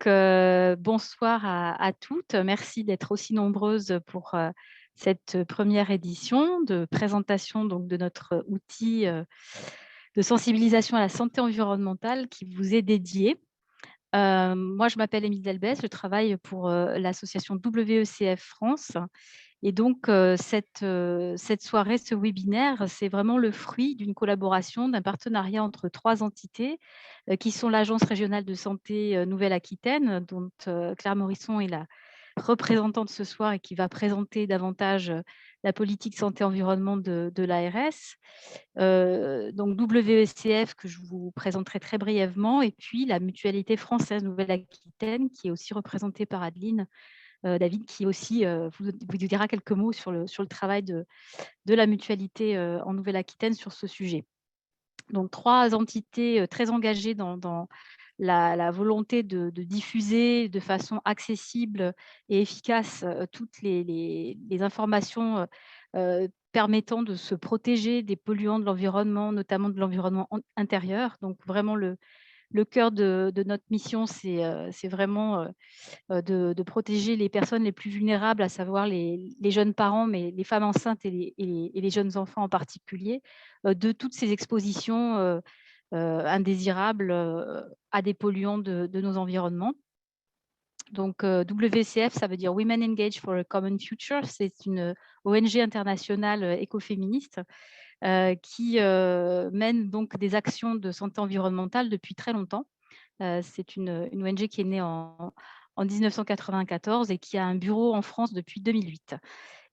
Bonsoir à toutes. Merci d'être aussi nombreuses pour cette première édition de présentation donc, de notre outil de sensibilisation à la santé environnementale qui vous est dédié. Moi, je m'appelle Émile Delbès, je travaille pour l'association WECF France. Et donc, cette soirée, ce webinaire, c'est vraiment le fruit d'une collaboration, d'un partenariat entre 3 entités, qui sont l'Agence régionale de santé, Nouvelle-Aquitaine, dont, Claire Morisson est la représentante ce soir et qui va présenter davantage, la politique santé-environnement de l'ARS. Donc WECF que je vous présenterai très brièvement et puis la Mutualité française Nouvelle-Aquitaine qui est aussi représentée par Adeline, David qui aussi, vous dira quelques mots sur le travail de la mutualité, en Nouvelle-Aquitaine sur ce sujet. Donc 3 entités, très engagées dans la volonté de diffuser de façon accessible et efficace, toutes les informations, permettant de se protéger des polluants de l'environnement, notamment de l'environnement intérieur. Donc vraiment le cœur de notre mission, c'est vraiment, de protéger les personnes les plus vulnérables, à savoir les jeunes parents, mais les femmes enceintes et les jeunes enfants en particulier, de toutes ces expositions, indésirables, à des polluants de nos environnements. Donc, WCF, ça veut dire Women Engaged for a Common Future. C'est une ONG internationale, écoféministe, qui, mène donc des actions de santé environnementale depuis très longtemps. C'est une ONG qui est née en 1994 et qui a un bureau en France depuis 2008.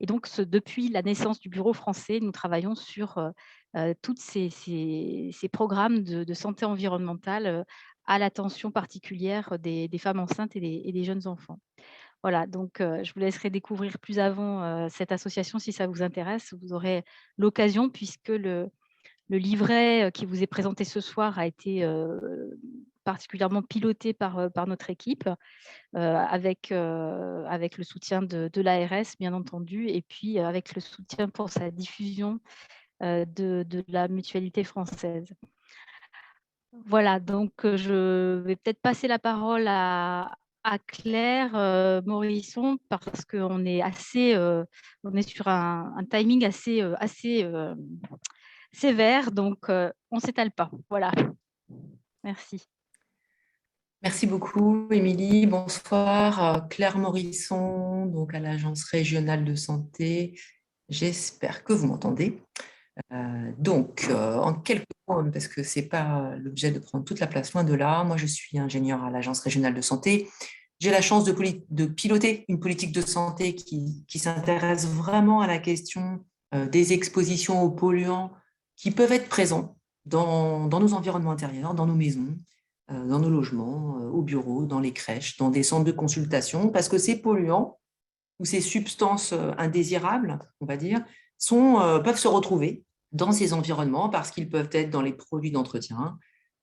Et donc depuis la naissance du bureau français, nous travaillons sur, toutes ces programmes de santé environnementale, à l'attention particulière des femmes enceintes et des jeunes enfants. Voilà, donc je vous laisserai découvrir plus avant, cette association si ça vous intéresse. Vous aurez l'occasion puisque le livret, qui vous est présenté ce soir a été, particulièrement piloté par notre équipe, avec le soutien de l'ARS bien entendu et puis, avec le soutien pour sa diffusion, de la Mutualité française. Voilà, donc je vais peut-être passer la parole à Claire, Morisson parce qu'on est assez, on est sur un timing assez sévère, donc on ne s'étale pas. Voilà, merci. Merci beaucoup, Émilie. Bonsoir. Claire Morisson, donc à l'Agence régionale de santé. J'espère que vous m'entendez. En quelques mots, parce que ce n'est pas l'objet de prendre toute la place, loin de là. Moi, je suis ingénieure à l'Agence régionale de santé. J'ai la chance de piloter une politique de santé qui s'intéresse vraiment à la question des expositions aux polluants qui peuvent être présents dans nos environnements intérieurs, dans nos maisons, dans nos logements, au bureau, dans les crèches, dans des centres de consultation, parce que ces polluants ou ces substances indésirables, on va dire, peuvent se retrouver dans ces environnements parce qu'ils peuvent être dans les produits d'entretien,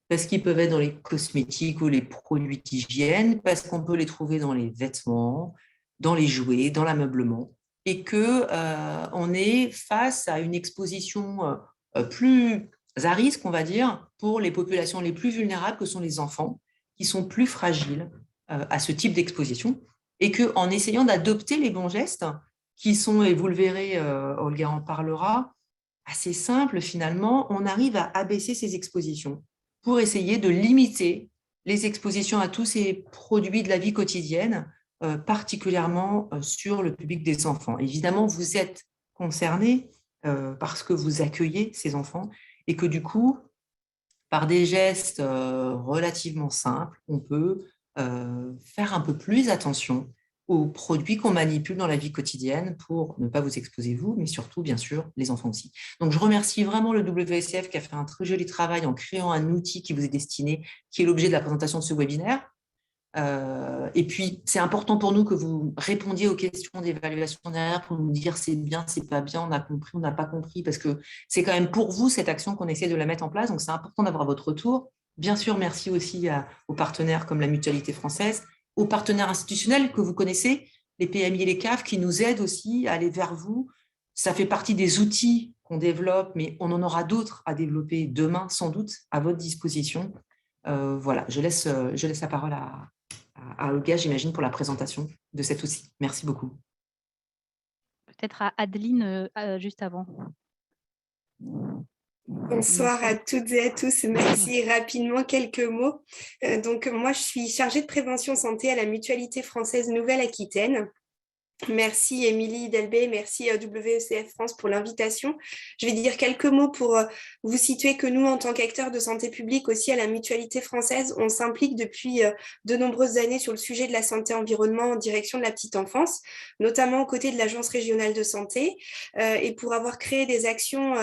parce qu'ils peuvent être dans les cosmétiques ou les produits d'hygiène, parce qu'on peut les trouver dans les vêtements, dans les jouets, dans l'ameublement, et qu'on est face à une exposition plus à risque, on va dire, pour les populations les plus vulnérables que sont les enfants, qui sont plus fragiles à ce type d'exposition, et qu'en essayant d'adopter les bons gestes, qui sont, et vous le verrez, Olga en parlera, assez simples finalement, on arrive à abaisser ces expositions pour essayer de limiter les expositions à tous ces produits de la vie quotidienne, particulièrement sur le public des enfants. Évidemment, vous êtes concernés parce que vous accueillez ces enfants et que du coup, par des gestes relativement simples, on peut faire un peu plus attention aux produits qu'on manipule dans la vie quotidienne pour ne pas vous exposer vous, mais surtout, bien sûr, les enfants aussi. Donc, je remercie vraiment le WSF qui a fait un très joli travail en créant un outil qui vous est destiné, qui est l'objet de la présentation de ce webinaire. Et puis, c'est important pour nous que vous répondiez aux questions d'évaluation derrière pour nous dire c'est bien, c'est pas bien, on a compris, on n'a pas compris, parce que c'est quand même pour vous cette action qu'on essaie de la mettre en place. Donc, c'est important d'avoir votre retour. Bien sûr, merci aussi aux partenaires comme la Mutualité française, aux partenaires institutionnels que vous connaissez, les PMI et les CAF, qui nous aident aussi à aller vers vous. Ça fait partie des outils qu'on développe, mais on en aura d'autres à développer demain, sans doute, à votre disposition. Voilà, je laisse la parole à à Olga, j'imagine, pour la présentation de cet outil. Merci beaucoup. Peut-être à Adeline juste avant. Bonsoir à toutes et à tous. Merci. Rapidement, quelques mots. Donc, moi, je suis chargée de prévention santé à la Mutualité française Nouvelle-Aquitaine. Merci Émilie Delbé, merci WECF France pour l'invitation. Je vais dire quelques mots pour vous situer que nous, en tant qu'acteurs de santé publique aussi à la Mutualité française, on s'implique depuis de nombreuses années sur le sujet de la santé-environnement en direction de la petite enfance, notamment aux côtés de l'Agence régionale de santé, et pour avoir créé des actions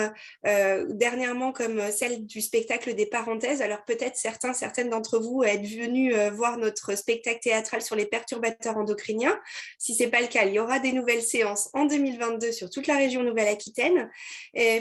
dernièrement comme celle du spectacle des parenthèses. Alors peut-être certaines d'entre vous êtes venus voir notre spectacle théâtral sur les perturbateurs endocriniens. Si ce n'est pas le cas, il y aura des nouvelles séances en 2022 sur toute la région Nouvelle-Aquitaine.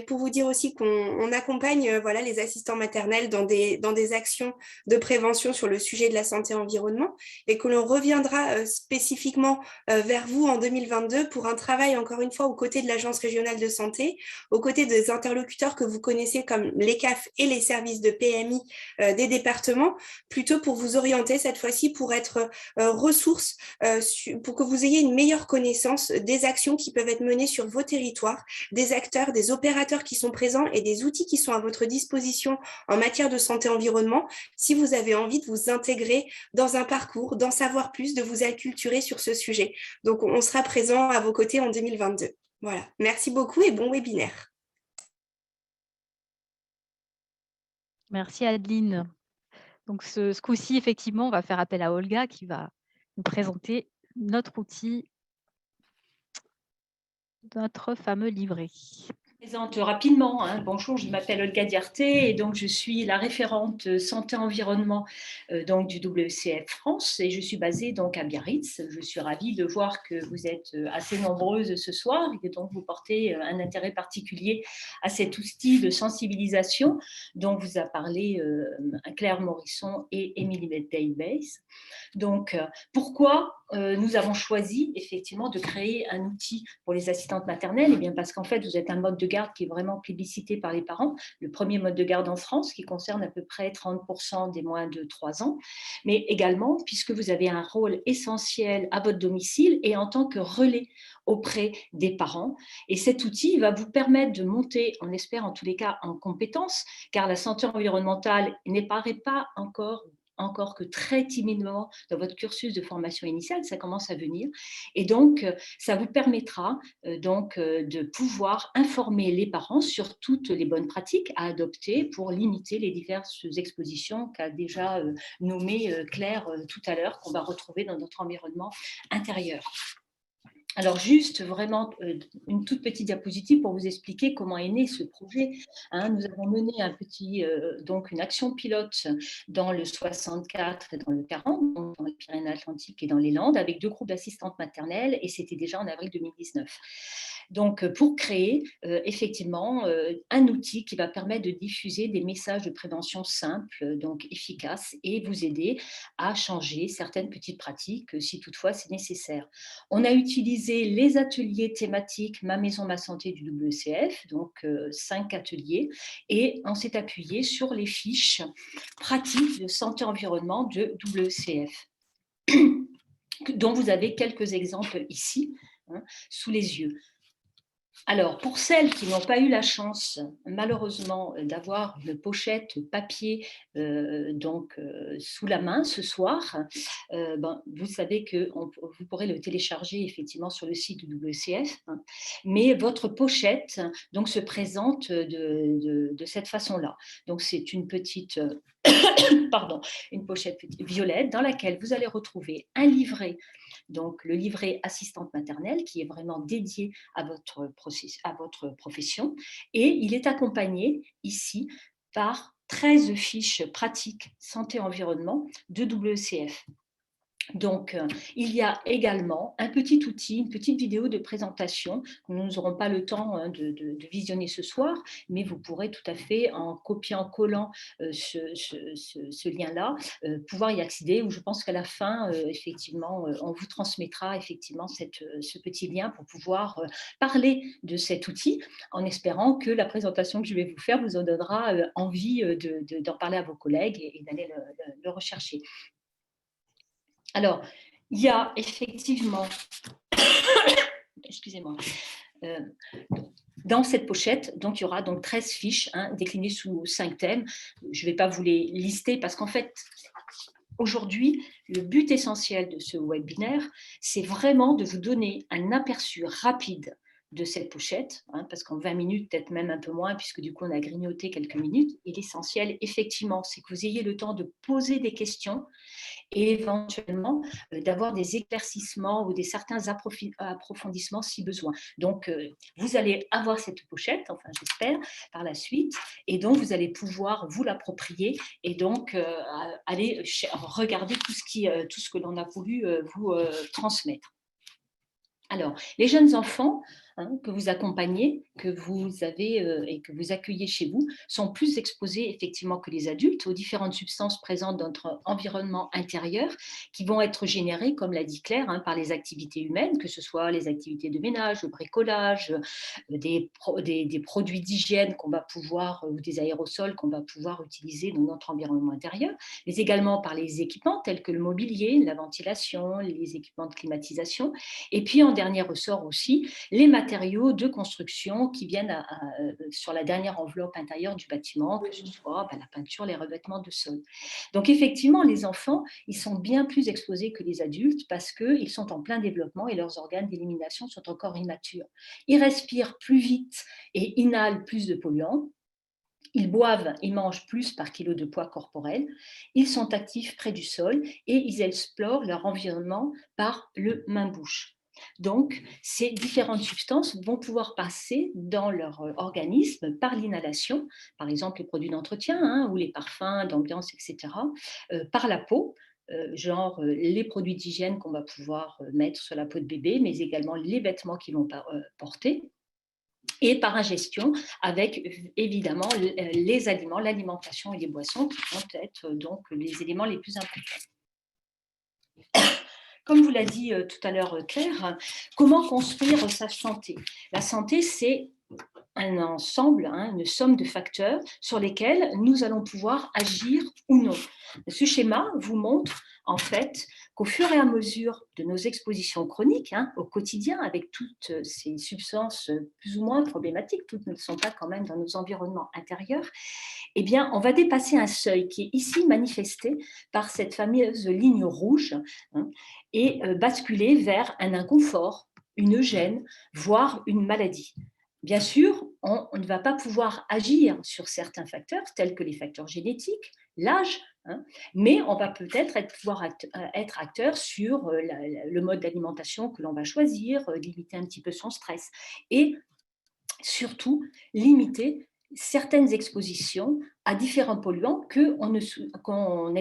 Pour vous dire aussi qu'on accompagne les assistants maternels dans des actions de prévention sur le sujet de la santé-environnement et que l'on reviendra spécifiquement vers vous en 2022 pour un travail, encore une fois, aux côtés de l'Agence régionale de santé, aux côtés des interlocuteurs que vous connaissez comme les CAF et les services de PMI des départements, plutôt pour vous orienter cette fois-ci pour être ressources, pour que vous ayez une meilleure connaissance des actions qui peuvent être menées sur vos territoires, des acteurs, des opérateurs qui sont présents et des outils qui sont à votre disposition en matière de santé-environnement, si vous avez envie de vous intégrer dans un parcours, d'en savoir plus, de vous acculturer sur ce sujet. Donc, on sera présent à vos côtés en 2022. Voilà, merci beaucoup et bon webinaire. Merci Adeline. Donc ce coup-ci, effectivement, on va faire appel à Olga qui va nous présenter notre outil, notre fameux livret. Je présente rapidement. Bonjour, je m'appelle Olga Diarté et donc je suis la référente santé-environnement donc du WECF France et je suis basée donc à Biarritz. Je suis ravie de voir que vous êtes assez nombreuses ce soir et que donc vous portez un intérêt particulier à cet outil de sensibilisation dont vous a parlé Claire Morisson et Émilie Daybase. Donc, pourquoi nous avons choisi effectivement de créer un outil pour les assistantes maternelles? Eh bien, parce qu'en fait, vous êtes un mode de garde qui est vraiment plébiscité par les parents, le premier mode de garde en France qui concerne à peu près 30% des moins de 3 ans, mais également puisque vous avez un rôle essentiel à votre domicile et en tant que relais auprès des parents. Et cet outil va vous permettre de monter, on espère en tous les cas, en compétences, car la santé environnementale n'apparaît pas encore que très timidement dans votre cursus de formation initiale, ça commence à venir. Et donc, ça vous permettra de pouvoir informer les parents sur toutes les bonnes pratiques à adopter pour limiter les diverses expositions qu'a déjà nommé Claire tout à l'heure, qu'on va retrouver dans notre environnement intérieur. Alors, juste vraiment une toute petite diapositive pour vous expliquer comment est né ce projet. Nous avons mené une action pilote dans le 64 et dans le 40, donc dans les Pyrénées-Atlantiques et dans les Landes, avec 2 groupes d'assistantes maternelles, et c'était déjà en avril 2019. Donc, pour créer effectivement un outil qui va permettre de diffuser des messages de prévention simples, donc efficaces, et vous aider à changer certaines petites pratiques si toutefois c'est nécessaire. On a utilisé les ateliers thématiques Ma maison, ma santé du WECF, donc 5 ateliers, et on s'est appuyé sur les fiches pratiques de santé-environnement de WECF, dont vous avez quelques exemples ici, sous les yeux. Alors, pour celles qui n'ont pas eu la chance, malheureusement, d'avoir une pochette papier sous la main ce soir, vous savez que vous pourrez le télécharger effectivement sur le site du WECF, mais votre pochette donc, se présente de cette façon-là. Donc, c'est une petite... une pochette violette dans laquelle vous allez retrouver un livret, donc le livret assistante maternelle qui est vraiment dédié à votre profession, et il est accompagné ici par 13 fiches pratiques santé-environnement de WECF. Donc, il y a également un petit outil, une petite vidéo de présentation que nous n'aurons pas le temps de visionner ce soir, mais vous pourrez tout à fait, en copiant-collant ce lien-là, pouvoir y accéder, où je pense qu'à la fin, effectivement, on vous transmettra effectivement ce petit lien pour pouvoir parler de cet outil, en espérant que la présentation que je vais vous faire vous en donnera envie d'en parler à vos collègues et d'aller le rechercher. Alors, il y a effectivement, excusez-moi, dans cette pochette, donc, il y aura donc 13 fiches déclinées sous 5 thèmes. Je ne vais pas vous les lister parce qu'en fait, aujourd'hui, le but essentiel de ce webinaire, c'est vraiment de vous donner un aperçu rapide de cette pochette, parce qu'en 20 minutes, peut-être même un peu moins, puisque du coup, on a grignoté quelques minutes. Et l'essentiel, effectivement, c'est que vous ayez le temps de poser des questions et éventuellement d'avoir des éclaircissements ou certains approfondissements si besoin. Donc, vous allez avoir cette pochette, enfin j'espère, par la suite, et donc vous allez pouvoir vous l'approprier et donc aller regarder tout ce que l'on a voulu vous transmettre. Alors, les jeunes enfants que vous accompagnez, que vous avez et que vous accueillez chez vous, sont plus exposés effectivement que les adultes aux différentes substances présentes dans notre environnement intérieur qui vont être générées, comme l'a dit Claire, par les activités humaines, que ce soit les activités de ménage, le bricolage, des produits d'hygiène qu'on va pouvoir, ou des aérosols qu'on va pouvoir utiliser dans notre environnement intérieur, mais également par les équipements tels que le mobilier, la ventilation, les équipements de climatisation, et puis en dernier ressort aussi les matériaux de construction qui viennent sur la dernière enveloppe intérieure du bâtiment, que ce soit la peinture, les revêtements de sol. Donc effectivement, les enfants, ils sont bien plus exposés que les adultes parce qu'ils sont en plein développement et leurs organes d'élimination sont encore immatures. Ils respirent plus vite et inhalent plus de polluants. Ils boivent et mangent plus par kilo de poids corporel. Ils sont actifs près du sol et ils explorent leur environnement par le main-bouche. Donc, ces différentes substances vont pouvoir passer dans leur organisme par l'inhalation, par exemple les produits d'entretien ou les parfums d'ambiance, etc., par la peau, genre les produits d'hygiène qu'on va pouvoir mettre sur la peau de bébé, mais également les vêtements qu'ils vont porter, et par ingestion avec évidemment les aliments, l'alimentation et les boissons qui vont être donc les éléments les plus importants. Comme vous l'a dit tout à l'heure Claire, comment construire sa santé? La santé, c'est un ensemble, une somme de facteurs sur lesquels nous allons pouvoir agir ou non. Ce schéma vous montre en fait qu'au fur et à mesure de nos expositions chroniques au quotidien avec toutes ces substances plus ou moins problématiques, toutes ne sont pas quand même dans nos environnements intérieurs, eh bien, on va dépasser un seuil qui est ici manifesté par cette fameuse ligne rouge et basculer vers un inconfort, une gêne, voire une maladie. Bien sûr, on ne va pas pouvoir agir sur certains facteurs, tels que les facteurs génétiques, l'âge, mais on va peut-être pouvoir être acteur sur le mode d'alimentation que l'on va choisir, limiter un petit peu son stress et surtout limiter certaines expositions à différents polluants qu'on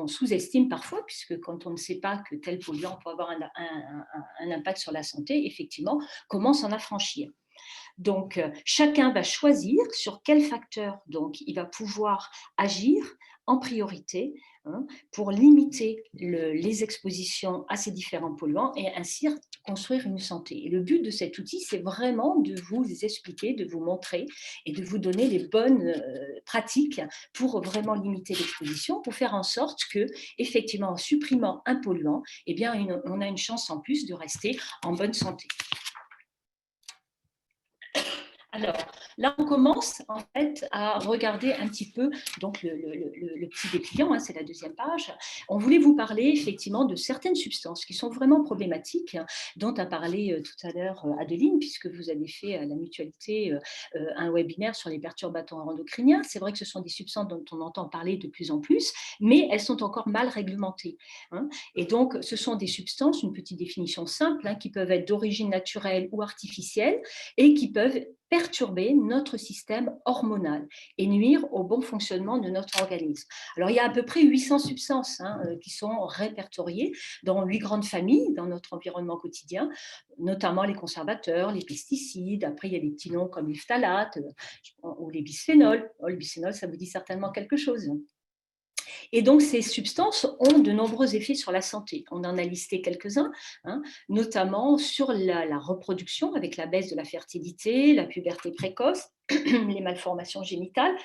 sous-estime parfois, puisque quand on ne sait pas que tel polluant peut avoir un impact sur la santé, effectivement, comment s'en affranchir? Donc, chacun va choisir sur quel facteur donc, il va pouvoir agir en priorité pour limiter les expositions à ces différents polluants et ainsi construire une santé. Et le but de cet outil, c'est vraiment de vous expliquer, de vous montrer et de vous donner les bonnes pratiques pour vraiment limiter l'exposition, pour faire en sorte que, effectivement, en supprimant un polluant, eh bien, on a une chance en plus de rester en bonne santé. Alors, là, on commence en fait à regarder un petit peu donc, le petit dépliant, c'est la deuxième page. On voulait vous parler effectivement de certaines substances qui sont vraiment problématiques, dont a parlé tout à l'heure Adeline, puisque vous avez fait à la mutualité un webinaire sur les perturbateurs endocriniens. C'est vrai que ce sont des substances dont on entend parler de plus en plus, mais elles sont encore mal réglementées. Et donc, ce sont des substances, une petite définition simple, qui peuvent être d'origine naturelle ou artificielle et qui peuvent perturber notre système hormonal et nuire au bon fonctionnement de notre organisme. Alors, il y a à peu près 800 substances qui sont répertoriées dans 8 grandes familles dans notre environnement quotidien, notamment les conservateurs, les pesticides. Après, il y a des petits noms comme les phtalates ou les bisphénols. Oh, le bisphénol, ça vous dit certainement quelque chose. Et donc, ces substances ont de nombreux effets sur la santé. On en a listé quelques-uns, hein, notamment sur la reproduction avec la baisse de la fertilité, la puberté précoce, les malformations génitales,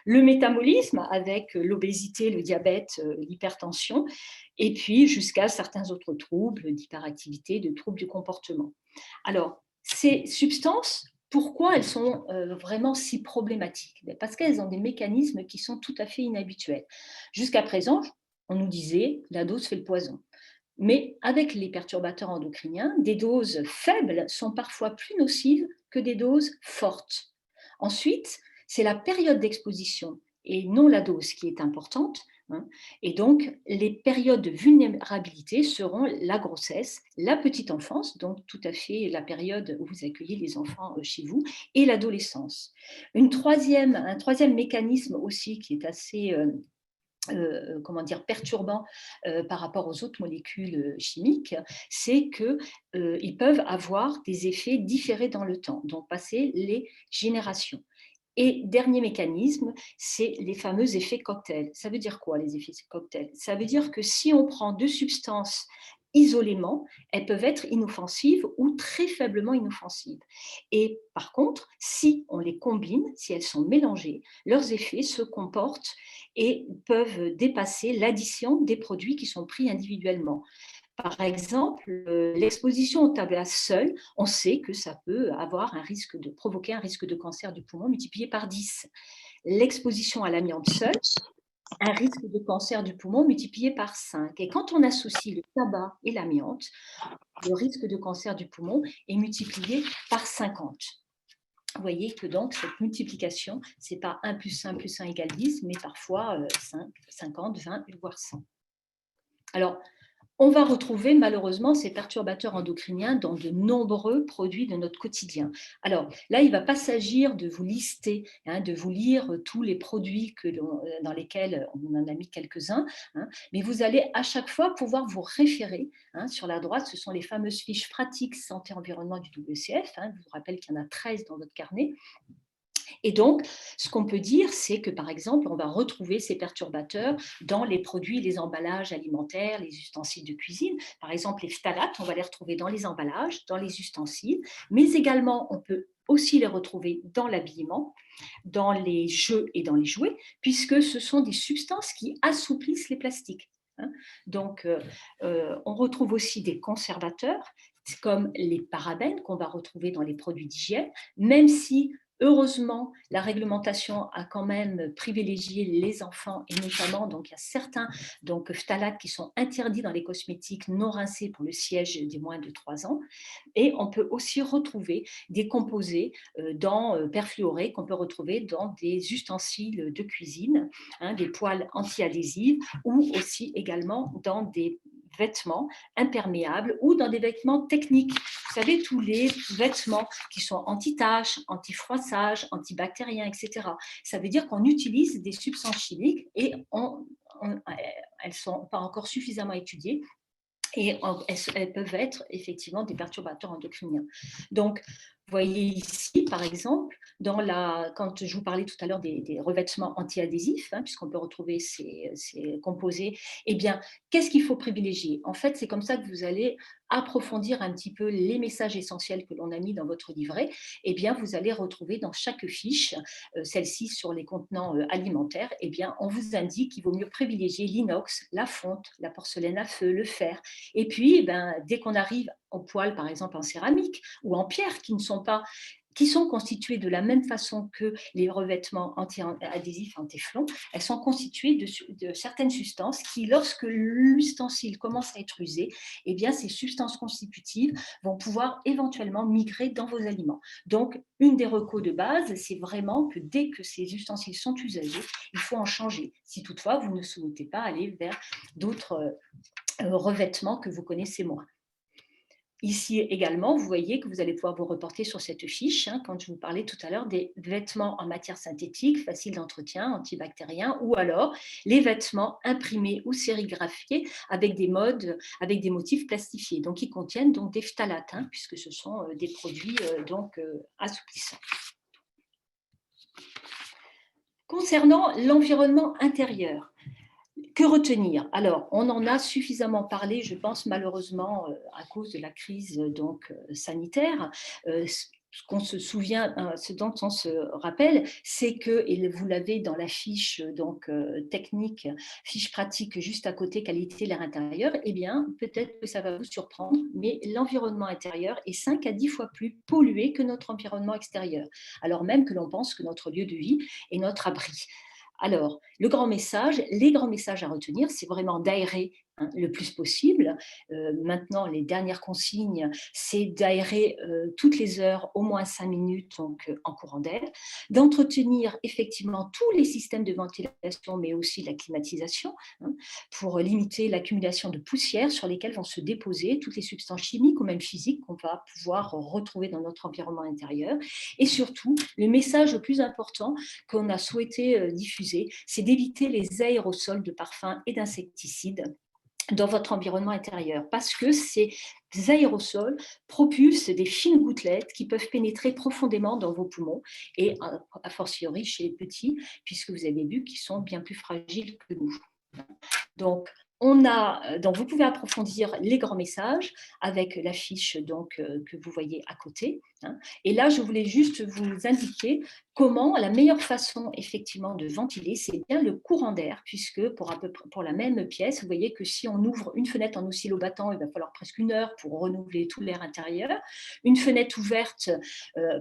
le métabolisme avec l'obésité, le diabète, l'hypertension, et puis jusqu'à certains autres troubles d'hyperactivité, de troubles du comportement. Alors, ces substances, pourquoi elles sont vraiment si problématiques? Parce qu'elles ont des mécanismes qui sont tout à fait inhabituels. Jusqu'à présent, on nous disait la dose fait le poison. Mais avec les perturbateurs endocriniens, des doses faibles sont parfois plus nocives que des doses fortes. Ensuite, c'est la période d'exposition et non la dose qui est importante. Et donc, les périodes de vulnérabilité seront la grossesse, la petite enfance, donc tout à fait la période où vous accueillez les enfants chez vous, et l'adolescence. Un troisième mécanisme aussi qui est assez perturbant par rapport aux autres molécules chimiques, c'est qu'ils peuvent avoir des effets différés dans le temps, donc passer les générations. Et dernier mécanisme, c'est les fameux effets cocktails. Ça veut dire quoi, les effets cocktails? Ça veut dire que si on prend deux substances isolément, elles peuvent être inoffensives ou très faiblement inoffensives. Et par contre, si on les combine, si elles sont mélangées, leurs effets se comportent et peuvent dépasser l'addition des produits qui sont pris individuellement. Par exemple, l'exposition au tabac seul, on sait que ça peut provoquer un risque de cancer du poumon multiplié par 10. L'exposition à l'amiante seule, un risque de cancer du poumon multiplié par 5. Et quand on associe le tabac et l'amiante, le risque de cancer du poumon est multiplié par 50. Vous voyez que donc cette multiplication, ce n'est pas 1 plus 1 plus 1 égale 10, mais parfois 5, 50, 20, voire 100. Alors, on va retrouver malheureusement ces perturbateurs endocriniens dans de nombreux produits de notre quotidien. Alors là, il ne va pas s'agir de vous lister, de vous lire tous les produits dans lesquels on en a mis quelques-uns, mais vous allez à chaque fois pouvoir vous référer. Sur la droite, ce sont les fameuses fiches pratiques santé-environnement du WCF. Je vous rappelle qu'il y en a 13 dans votre carnet. Et donc, ce qu'on peut dire, c'est que, par exemple, on va retrouver ces perturbateurs dans les produits, les emballages alimentaires, les ustensiles de cuisine. Par exemple, les phtalates, on va les retrouver dans les emballages, dans les ustensiles, mais également, on peut aussi les retrouver dans l'habillement, dans les jeux et dans les jouets, puisque ce sont des substances qui assouplissent les plastiques. Donc, on retrouve aussi des conservateurs, comme les parabènes qu'on va retrouver dans les produits d'hygiène, même si heureusement, la réglementation a quand même privilégié les enfants et notamment, donc il y a certains phtalates qui sont interdits dans les cosmétiques non rincés pour le siège des moins de 3 ans. Et on peut aussi retrouver des composés perfluorés qu'on peut retrouver dans des ustensiles de cuisine, des poêles anti-adhésives ou aussi également dans des vêtements imperméables ou dans des vêtements techniques. Vous savez, tous les vêtements qui sont anti-taches, anti-froissage, antibactériens, etc. Ça veut dire qu'on utilise des substances chimiques et elles ne sont pas encore suffisamment étudiées et elles peuvent être effectivement des perturbateurs endocriniens. Donc, vous voyez ici, par exemple, quand je vous parlais tout à l'heure des revêtements anti-adhésifs, puisqu'on peut retrouver ces composés, eh bien, qu'est-ce qu'il faut privilégier? En fait, c'est comme ça que vous allez approfondir un petit peu les messages essentiels que l'on a mis dans votre livret. Eh bien, vous allez retrouver dans chaque fiche, celle-ci sur les contenants alimentaires, eh bien, on vous indique qu'il vaut mieux privilégier l'inox, la fonte, la porcelaine à feu, le fer. Et puis, dès qu'on arrive aux poêles, par exemple en céramique ou en pierre, qui sont constituées de la même façon que les revêtements anti-adhésifs, anti-flons, elles sont constituées de certaines substances qui, lorsque l'ustensile commence à être usé, eh bien, ces substances constitutives vont pouvoir éventuellement migrer dans vos aliments. Donc, une des recos de base, c'est vraiment que dès que ces ustensiles sont usagés, il faut en changer. Si toutefois, vous ne souhaitez pas aller vers d'autres revêtements que vous connaissez moins. Ici également, vous voyez que vous allez pouvoir vous reporter sur cette fiche, quand je vous parlais tout à l'heure des vêtements en matière synthétique, faciles d'entretien, antibactériens, ou alors les vêtements imprimés ou sérigraphiés avec des motifs plastifiés, donc qui contiennent donc des phtalates, puisque ce sont des produits assouplissants. Concernant l'environnement intérieur, Que retenir? Alors, on en a suffisamment parlé, je pense, malheureusement, à cause de la crise sanitaire. Ce qu'on se souvient, ce dont on se rappelle, c'est que, et vous l'avez dans la fiche technique, fiche pratique juste à côté, qualité de l'air intérieur, eh bien, peut-être que ça va vous surprendre, mais l'environnement intérieur est 5 à 10 fois plus pollué que notre environnement extérieur, alors même que l'on pense que notre lieu de vie est notre abri. Alors, les grands messages à retenir, c'est vraiment d'aérer le plus possible. Maintenant, les dernières consignes, c'est d'aérer toutes les heures, au moins 5 minutes, donc en courant d'air, d'entretenir effectivement tous les systèmes de ventilation, mais aussi la climatisation, pour limiter l'accumulation de poussière sur lesquelles vont se déposer toutes les substances chimiques ou même physiques qu'on va pouvoir retrouver dans notre environnement intérieur. Et surtout, le message le plus important qu'on a souhaité diffuser, c'est d'éviter les aérosols de parfums et d'insecticides dans votre environnement intérieur, parce que ces aérosols propulsent des fines gouttelettes qui peuvent pénétrer profondément dans vos poumons et a fortiori chez les petits, puisque vous avez vu qu'ils sont bien plus fragiles que nous. Donc, vous pouvez approfondir les grands messages avec la fiche que vous voyez à côté. Et là, je voulais juste vous indiquer comment la meilleure façon effectivement de ventiler, c'est bien le courant d'air, puisque pour la même pièce, vous voyez que si on ouvre une fenêtre en oscillobattant, il va falloir presque 1 heure pour renouveler tout l'air intérieur. Une fenêtre ouverte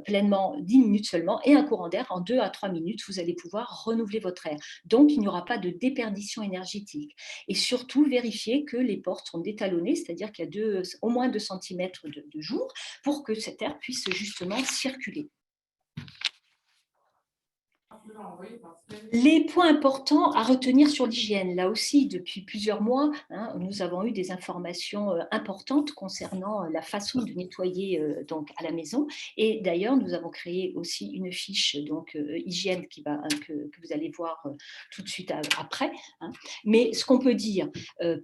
pleinement, 10 minutes seulement, et un courant d'air en 2 à 3 minutes, vous allez pouvoir renouveler votre air. Donc, il n'y aura pas de déperdition énergétique. Et surtout, vérifier que les portes sont détalonnées, c'est-à-dire qu'il y a au moins 2 cm de jour pour que cet air puisse justement circuler. Les points importants à retenir sur l'hygiène, là aussi, depuis plusieurs mois, nous avons eu des informations importantes concernant la façon de nettoyer à la maison. Et d'ailleurs, nous avons créé aussi une fiche hygiène que vous allez voir tout de suite après. Mais ce qu'on peut dire,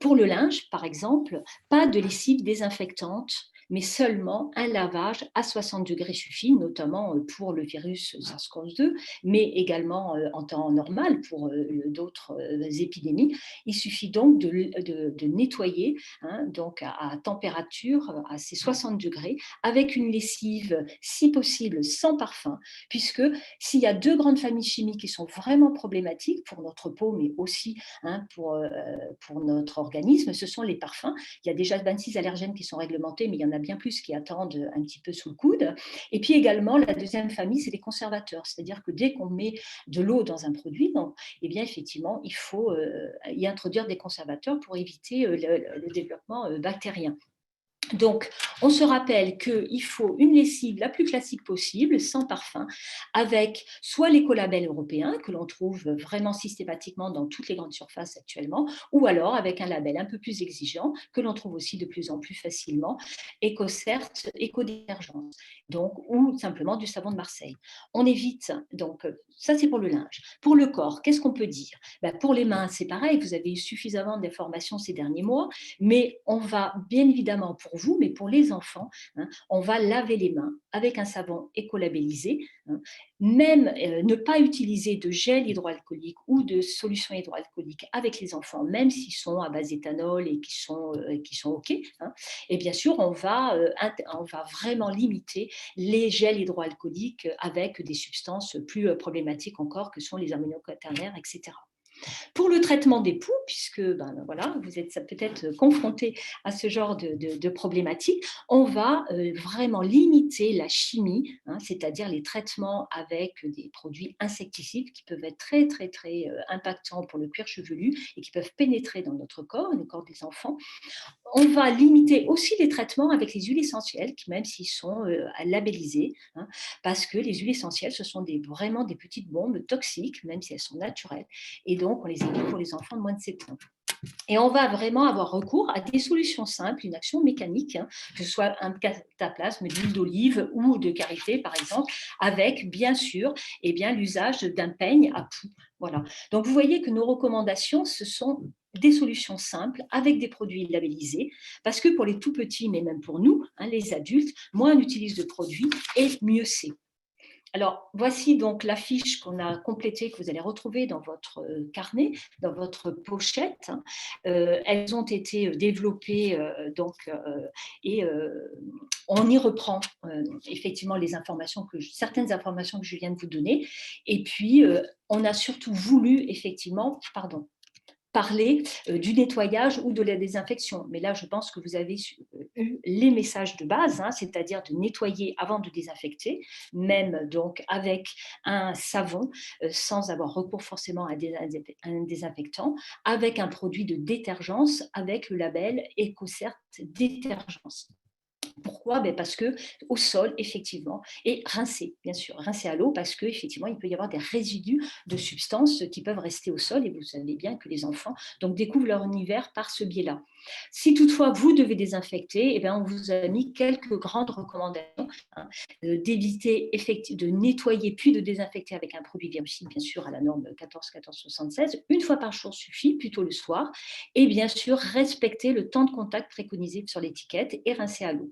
pour le linge, par exemple, pas de lessive désinfectante, mais seulement un lavage à 60 degrés suffit, notamment pour le virus SARS-CoV-2, mais également en temps normal pour d'autres épidémies. Il suffit donc de nettoyer à température, à ces 60 degrés, avec une lessive, si possible, sans parfum, puisque s'il y a 2 grandes familles chimiques qui sont vraiment problématiques pour notre peau, mais aussi pour notre organisme, ce sont les parfums. Il y a déjà 26 allergènes qui sont réglementés, mais il y en a bien plus qui attendent un petit peu sous le coude. Et puis également, la deuxième famille, c'est les conservateurs. C'est-à-dire que dès qu'on met de l'eau dans un produit, eh bien, effectivement, il faut y introduire des conservateurs pour éviter le développement bactérien. Donc, on se rappelle qu'il faut une lessive la plus classique possible, sans parfum, avec soit l'écolabel européen, que l'on trouve vraiment systématiquement dans toutes les grandes surfaces actuellement, ou alors avec un label un peu plus exigeant, que l'on trouve aussi de plus en plus facilement, EcoCert, éco-détergence, ou simplement du savon de Marseille. On évite, ça c'est pour le linge. Pour le corps, qu'est-ce qu'on peut dire? Pour les mains, c'est pareil, vous avez eu suffisamment d'informations ces derniers mois, mais on va bien évidemment, pour vous, mais pour les enfants, on va laver les mains avec un savon écolabellisé, même ne pas utiliser de gel hydroalcoolique ou de solution hydroalcoolique avec les enfants, même s'ils sont à base d'éthanol et qui sont OK. Et bien sûr, on va vraiment limiter les gels hydroalcooliques avec des substances plus problématiques encore, que sont les ammoniaco-quaternaires, etc. Pour le traitement des poux, puisque vous êtes peut-être confronté à ce genre de problématique, on va vraiment limiter la chimie, c'est-à-dire les traitements avec des produits insecticides qui peuvent être très, très, très impactants pour le cuir chevelu et qui peuvent pénétrer dans notre corps, le corps des enfants. On va limiter aussi les traitements avec les huiles essentielles, même s'ils sont labellisés, parce que les huiles essentielles, ce sont vraiment des petites bombes toxiques, même si elles sont naturelles. Et donc, on les évite pour les enfants de moins de 7 ans. Et on va vraiment avoir recours à des solutions simples, une action mécanique, que ce soit un cataplasme d'huile d'olive ou de karité, par exemple, avec, bien sûr, l'usage d'un peigne à poux. Voilà. Donc, vous voyez que nos recommandations, ce sont des solutions simples avec des produits labellisés, parce que pour les tout petits, mais même pour nous, les adultes, moins on utilise de produits et mieux c'est. Alors, voici donc la fiche qu'on a complétée, que vous allez retrouver dans votre carnet, dans votre pochette. Elles ont été développées et on y reprend effectivement certaines informations que je viens de vous donner. Et puis, on a surtout voulu effectivement, parler du nettoyage ou de la désinfection. Mais là, je pense que vous avez eu les messages de base, hein, c'est-à-dire de nettoyer avant de désinfecter, même donc avec un savon, sans avoir recours forcément à un désinfectant, avec un produit de détergence, avec le label EcoCert détergence. Pourquoi? Parce que au sol, effectivement, et rincer, bien sûr, rincer à l'eau parce qu'effectivement, il peut y avoir des résidus de substances qui peuvent rester au sol et vous savez bien que les enfants donc, découvrent leur univers par ce biais-là. Si toutefois vous devez désinfecter, eh bien, on vous a mis quelques grandes recommandations, hein, d'éviter de nettoyer puis de désinfecter avec un produit virucide, bien sûr, à la norme 14-14-76, une fois par jour suffit, plutôt le soir, et bien sûr, respecter le temps de contact préconisé sur l'étiquette et rincer à l'eau.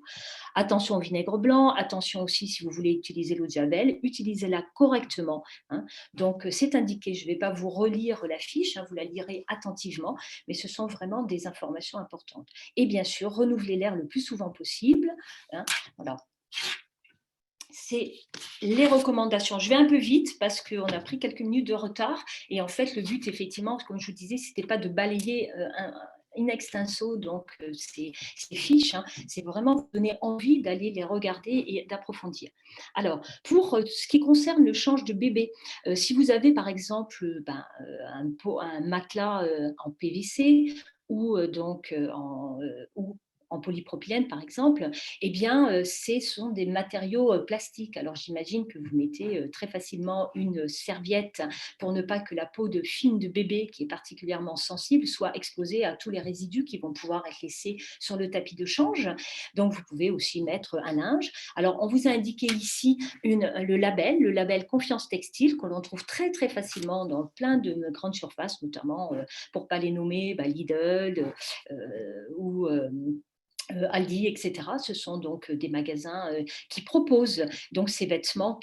Attention au vinaigre blanc, attention aussi si vous voulez utiliser l'eau de Javel, utilisez-la correctement, hein. Donc, c'est indiqué, je ne vais pas vous relire la fiche, hein, vous la lirez attentivement, mais ce sont vraiment des informations importantes. Et bien sûr, renouveler l'air le plus souvent possible, hein, voilà. C'est les recommandations. Je vais un peu vite parce qu'on a pris quelques minutes de retard et en fait, le but, effectivement, comme je vous disais, ce n'était pas de balayer in extenso, donc ces fiches, hein, c'est vraiment vous donner envie d'aller les regarder et d'approfondir. Alors, pour ce qui concerne le change de bébé, si vous avez par exemple un matelas en PVC ou en polypropylène, par exemple, eh bien, ce sont des matériaux plastiques. Alors, j'imagine que vous mettez très facilement une serviette pour ne pas que la peau fine de bébé, qui est particulièrement sensible, soit exposée à tous les résidus qui vont pouvoir être laissés sur le tapis de change. Donc, vous pouvez aussi mettre un linge. Alors, on vous a indiqué ici le label Confiance Textile, que l'on trouve très, très facilement dans plein de grandes surfaces, notamment, pour ne pas les nommer, Lidl ou Aldi, etc. Ce sont donc des magasins qui proposent donc ces vêtements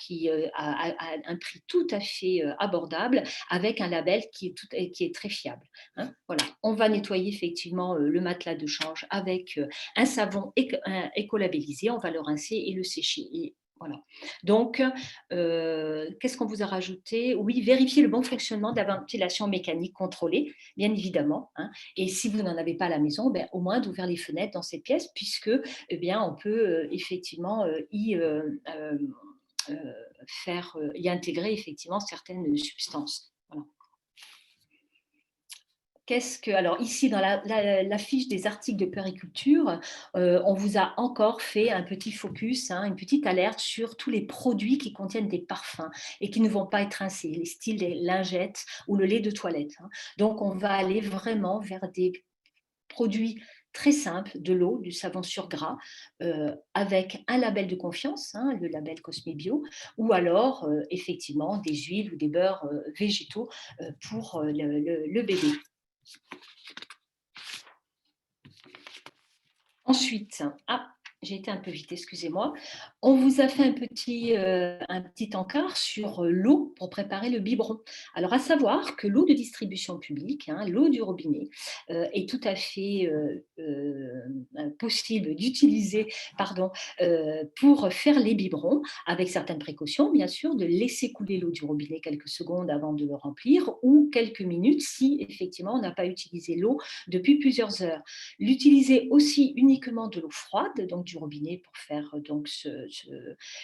à un prix tout à fait abordable, avec un label qui est très fiable, hein. Voilà. On va nettoyer effectivement le matelas de change avec un savon écolabellisé, on va le rincer et le sécher. Et voilà. Donc, qu'est-ce qu'on vous a rajouté? Oui, vérifier le bon fonctionnement de la ventilation mécanique contrôlée, bien évidemment, hein. Et si vous n'en avez pas à la maison, au moins d'ouvrir les fenêtres dans cette pièce, puisque on peut effectivement y intégrer effectivement certaines substances. Voilà. Alors ici, dans la fiche des articles de puériculture, on vous a encore fait un petit focus, hein, une petite alerte sur tous les produits qui contiennent des parfums et qui ne vont pas être rincés, les styles des lingettes ou le lait de toilette, hein. Donc, on va aller vraiment vers des produits très simples, de l'eau, du savon sur gras, avec un label de confiance, hein, le label Cosmebio, ou alors effectivement des huiles ou des beurres végétaux pour le bébé. Ensuite, j'ai été un peu vite, excusez-moi. On vous a fait un petit encart sur l'eau pour préparer le biberon. Alors, à savoir que l'eau de distribution publique, hein, l'eau du robinet, est tout à fait possible d'utiliser pour faire les biberons, avec certaines précautions, bien sûr, de laisser couler l'eau du robinet quelques secondes avant de le remplir ou quelques minutes si, effectivement, on n'a pas utilisé l'eau depuis plusieurs heures. L'utiliser aussi uniquement de l'eau froide, donc du robinet pour faire donc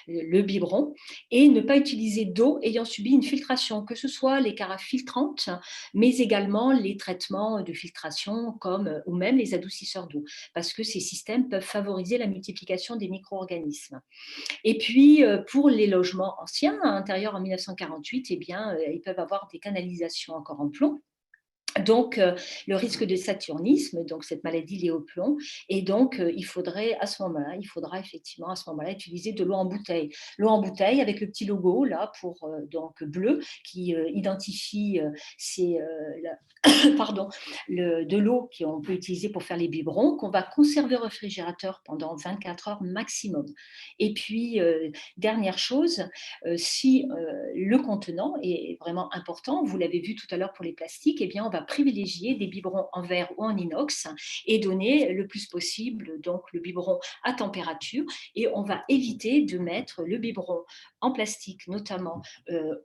le biberon, et ne pas utiliser d'eau ayant subi une filtration, que ce soit les carafes filtrantes, mais également les traitements de filtration ou même les adoucisseurs d'eau, parce que ces systèmes peuvent favoriser la multiplication des micro-organismes. Et puis, pour les logements anciens, intérieurs en 1948, ils peuvent avoir des canalisations encore en plomb. donc le risque de saturnisme, donc cette maladie liée au plomb, et donc il faudra effectivement à ce moment-là utiliser de l'eau en bouteille. L'eau en bouteille avec le petit logo là pour donc bleu qui identifie de l'eau qu'on peut utiliser pour faire les biberons, qu'on va conserver au réfrigérateur pendant 24 heures maximum. Et puis, dernière chose, si le contenant est vraiment important, vous l'avez vu tout à l'heure pour les plastiques, eh bien, on va privilégier des biberons en verre ou en inox et donner le plus possible donc, le biberon à température. Et on va éviter de mettre le biberon en plastique, notamment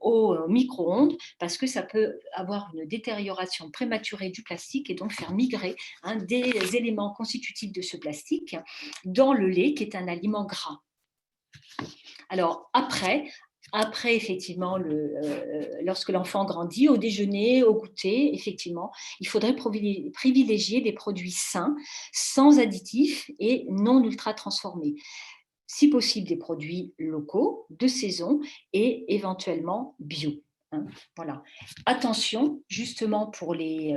au micro-ondes, parce que ça peut avoir une détérioration prématurée du plastique et donc faire migrer des éléments constitutifs de ce plastique dans le lait, qui est un aliment gras. Alors après effectivement, lorsque l'enfant grandit, au déjeuner, au goûter, effectivement, il faudrait privilégier des produits sains, sans additifs et non ultra transformés. Si possible, des produits locaux, de saison et éventuellement bio. Voilà. Attention, justement, pour les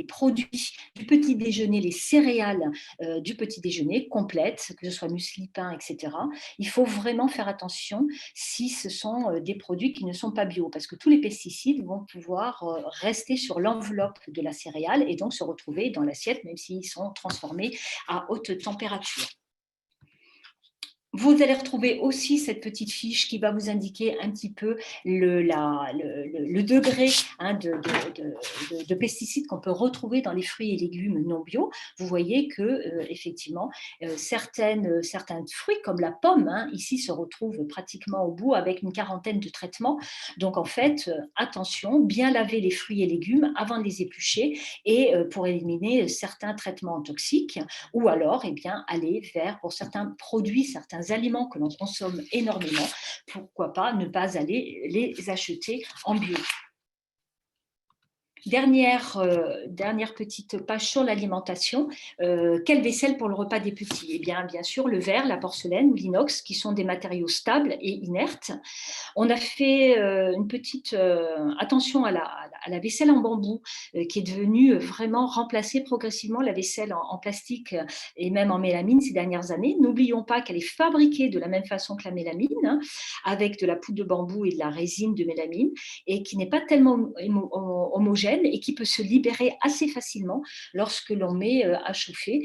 produits du petit déjeuner, les céréales du petit déjeuner complètes, que ce soit muesli, pain, etc. Il faut vraiment faire attention si ce sont des produits qui ne sont pas bio, parce que tous les pesticides vont pouvoir rester sur l'enveloppe de la céréale et donc se retrouver dans l'assiette, même s'ils sont transformés à haute température. Vous allez retrouver aussi cette petite fiche qui va vous indiquer un petit peu le degré de pesticides qu'on peut retrouver dans les fruits et légumes non bio. Vous voyez que effectivement, certains fruits comme la pomme, ici se retrouvent pratiquement au bout avec une quarantaine de traitements. Donc en fait, attention, bien laver les fruits et légumes avant de les éplucher et pour éliminer certains traitements toxiques, ou alors aller vers, pour certains produits, certains aliments que l'on consomme énormément, pourquoi pas ne pas aller les acheter en bio. Dernière petite page sur l'alimentation. Quelle vaisselle pour le repas des petits? Eh bien sûr, le verre, la porcelaine ou l'inox, qui sont des matériaux stables et inertes. On a fait une petite attention à la vaisselle en bambou, qui est devenue vraiment remplacer progressivement la vaisselle en plastique et même en mélamine ces dernières années. N'oublions pas qu'elle est fabriquée de la même façon que la mélamine, avec de la poudre de bambou et de la résine de mélamine, et qui n'est pas tellement homogène et qui peut se libérer assez facilement lorsque l'on met à chauffer,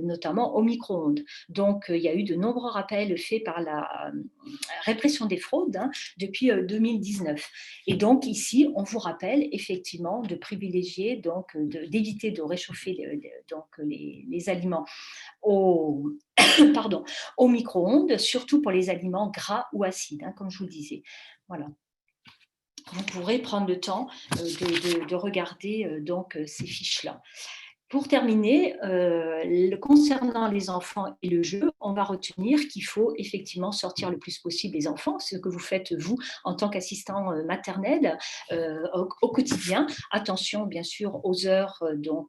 notamment au micro-ondes. Donc, il y a eu de nombreux rappels faits par la répression des fraudes depuis 2019. Et donc, ici, on vous rappelle effectivement de privilégier, donc d'éviter de réchauffer les aliments au micro-ondes, surtout pour les aliments gras ou acides, comme je vous le disais. Voilà. Vous pourrez prendre le temps de regarder ces fiches-là. Pour terminer, concernant les enfants et le jeu, on va retenir qu'il faut effectivement sortir le plus possible les enfants, ce que vous faites vous en tant qu'assistant maternel au quotidien. Attention bien sûr aux heures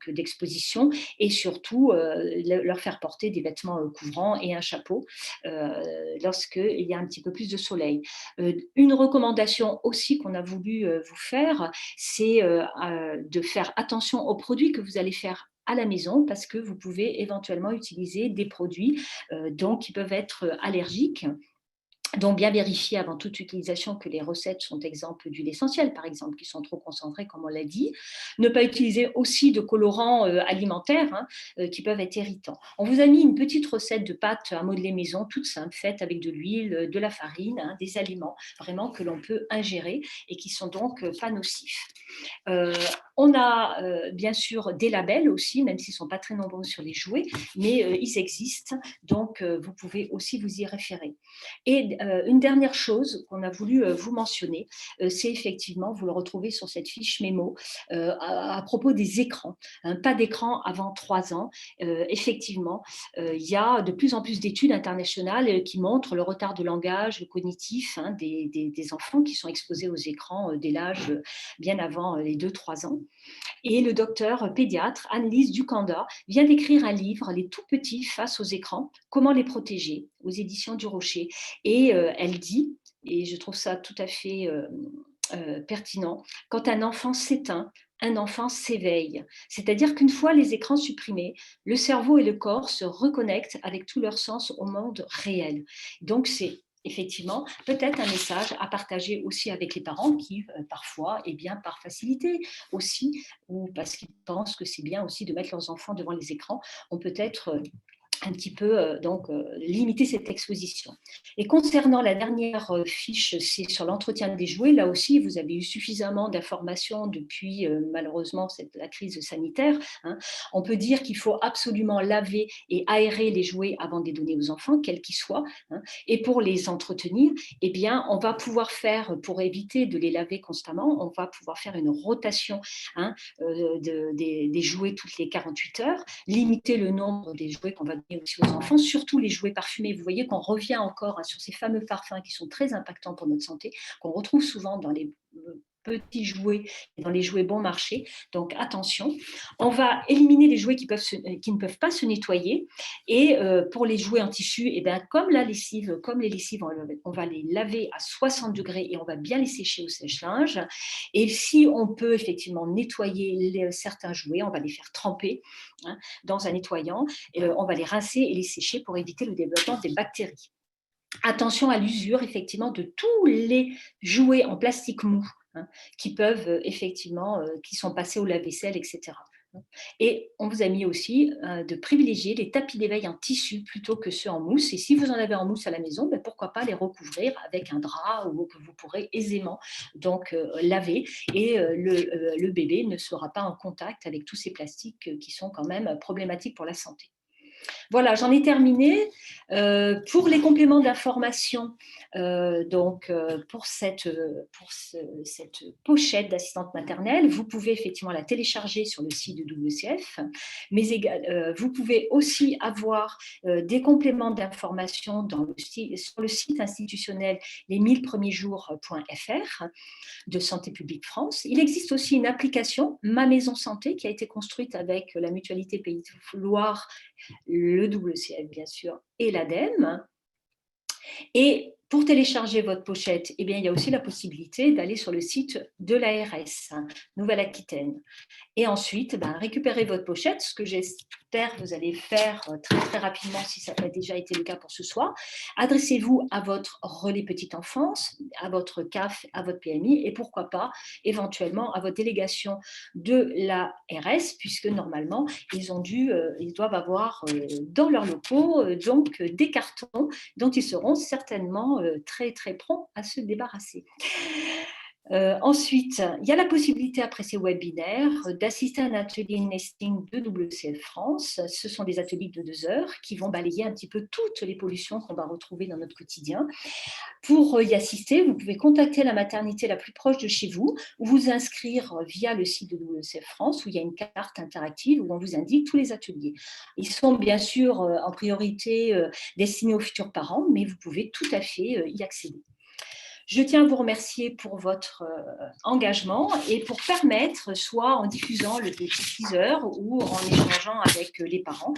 d'exposition et surtout leur faire porter des vêtements couvrants et un chapeau lorsqu'il y a un petit peu plus de soleil. Une recommandation aussi qu'on a voulu vous faire, c'est de faire attention aux produits que vous allez faire à la maison, parce que vous pouvez éventuellement utiliser des produits qui peuvent être allergiques. Donc, bien vérifier avant toute utilisation que les recettes sont exemptes d'huile essentielle, par exemple, qui sont trop concentrées, comme on l'a dit. Ne pas utiliser aussi de colorants alimentaires qui peuvent être irritants. On vous a mis une petite recette de pâte à modeler maison, toute simple, faite avec de l'huile, de la farine, des aliments vraiment que l'on peut ingérer et qui sont donc pas nocifs. On a bien sûr des labels aussi, même s'ils ne sont pas très nombreux sur les jouets, mais ils existent, donc vous pouvez aussi vous y référer. Et une dernière chose qu'on a voulu vous mentionner, c'est effectivement, vous le retrouvez sur cette fiche mémo, à propos des écrans. Pas d'écran avant 3 ans. Effectivement, il y a de plus en plus d'études internationales qui montrent le retard de langage, le cognitif des enfants qui sont exposés aux écrans dès l'âge bien avant les 2-3 ans. Et le docteur pédiatre Anne-Lise Ducanda vient d'écrire un livre, Les tout petits face aux écrans, comment les protéger, aux éditions du Rocher. Et elle dit, et je trouve ça tout à fait pertinent, quand un enfant s'éteint un enfant s'éveille. C'est-à-dire qu'une fois les écrans supprimés, le cerveau et le corps se reconnectent avec tout leur sens au monde réel. Donc, c'est effectivement peut-être un message à partager aussi avec les parents qui, parfois, et bien par facilité aussi, ou parce qu'ils pensent que c'est bien aussi de mettre leurs enfants devant les écrans, ont peut-être un petit peu limiter cette exposition. Et concernant la dernière fiche, c'est sur l'entretien des jouets. Là aussi, vous avez eu suffisamment d'informations depuis malheureusement la crise sanitaire. Hein. On peut dire qu'il faut absolument laver et aérer les jouets avant de les donner aux enfants, quels qu'ils soient. Hein. Et pour les entretenir, eh bien, on va pouvoir faire, pour éviter de les laver constamment, on va pouvoir faire une rotation hein, des jouets toutes les 48 heures, limiter le nombre des jouets qu'on va donner aussi aux enfants, surtout les jouets parfumés. Vous voyez qu'on revient encore sur ces fameux parfums qui sont très impactants pour notre santé, qu'on retrouve souvent dans les petits jouets et dans les jouets bon marché. Donc attention, on va éliminer les jouets qui ne peuvent pas se nettoyer. Et pour les jouets en tissu, eh bien, comme la lessive, comme les lessives, on va les laver à 60 degrés et on va bien les sécher au sèche-linge. Et si on peut effectivement nettoyer certains jouets, on va les faire tremper hein, dans un nettoyant. On va les rincer et les sécher pour éviter le développement des bactéries. Attention à l'usure, effectivement, de tous les jouets en plastique mou hein, qui peuvent, effectivement, qui sont passés au lave-vaisselle, etc. Et on vous a mis aussi de privilégier les tapis d'éveil en tissu plutôt que ceux en mousse. Et si vous en avez en mousse à la maison, ben pourquoi pas les recouvrir avec un drap ou que vous pourrez aisément donc laver. Et le bébé ne sera pas en contact avec tous ces plastiques qui sont quand même problématiques pour la santé. Voilà, j'en ai terminé. Pour les compléments d'information, pour cette pochette d'assistante maternelle, vous pouvez effectivement la télécharger sur le site de WCF, mais vous pouvez aussi avoir des compléments d'information sur le site institutionnel les1000premiersjours.fr de Santé publique France. Il existe aussi une application, Ma Maison Santé, qui a été construite avec la Mutualité Pays de Loire, le WCF bien sûr et l'ADEME. Et pour télécharger votre pochette, eh bien, il y a aussi la possibilité d'aller sur le site de l'ARS, Nouvelle-Aquitaine. Et ensuite, récupérez votre pochette, ce que j'espère que vous allez faire très, très rapidement si ça n'a pas déjà été le cas pour ce soir. Adressez-vous à votre relais petite enfance, à votre CAF, à votre PMI et pourquoi pas éventuellement à votre délégation de l'ARS, puisque normalement, ils doivent avoir dans leurs locaux donc des cartons dont ils seront certainement très, très prompts à se débarrasser. Ensuite, il y a la possibilité, après ces webinaires, d'assister à un atelier nesting de WCF France. Ce sont des ateliers de 2 heures qui vont balayer un petit peu toutes les pollutions qu'on va retrouver dans notre quotidien. Pour y assister, vous pouvez contacter la maternité la plus proche de chez vous ou vous inscrire via le site de WCF France où il y a une carte interactive où on vous indique tous les ateliers. Ils sont bien sûr en priorité destinés aux futurs parents, mais vous pouvez tout à fait y accéder. Je tiens à vous remercier pour votre engagement et pour permettre, soit en diffusant le petit teaser ou en échangeant avec les parents,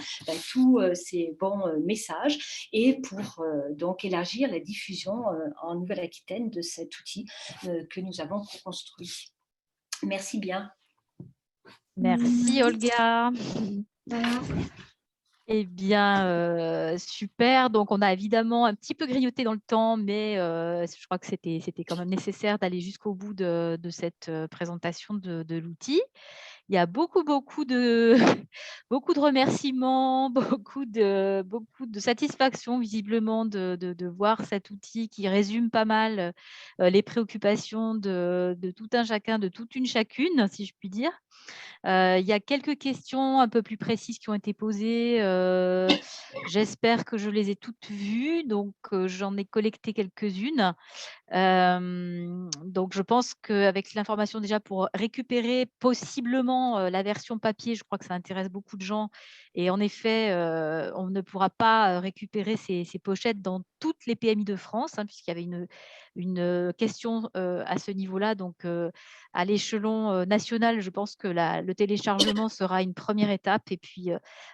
tous ces bons messages et pour donc élargir la diffusion en Nouvelle-Aquitaine de cet outil que nous avons construit. Merci bien. Merci Olga. Eh bien, super. Donc, on a évidemment un petit peu grignoté dans le temps, mais je crois que c'était quand même nécessaire d'aller jusqu'au bout de cette présentation de l'outil. Il y a beaucoup de, beaucoup de remerciements, beaucoup de satisfaction visiblement de voir cet outil qui résume pas mal les préoccupations de tout un chacun, de toute une chacune, si je puis dire. Il y a quelques questions un peu plus précises qui ont été posées. J'espère que je les ai toutes vues, donc j'en ai collecté quelques-unes. Donc, je pense qu'avec l'information déjà pour récupérer possiblement la version papier, je crois que ça intéresse beaucoup de gens. Et en effet, on ne pourra pas récupérer ces pochettes dans toutes les PMI de France, hein, puisqu'il y avait une question à ce niveau-là. Donc, à l'échelon national, je pense que le téléchargement sera une première étape et puis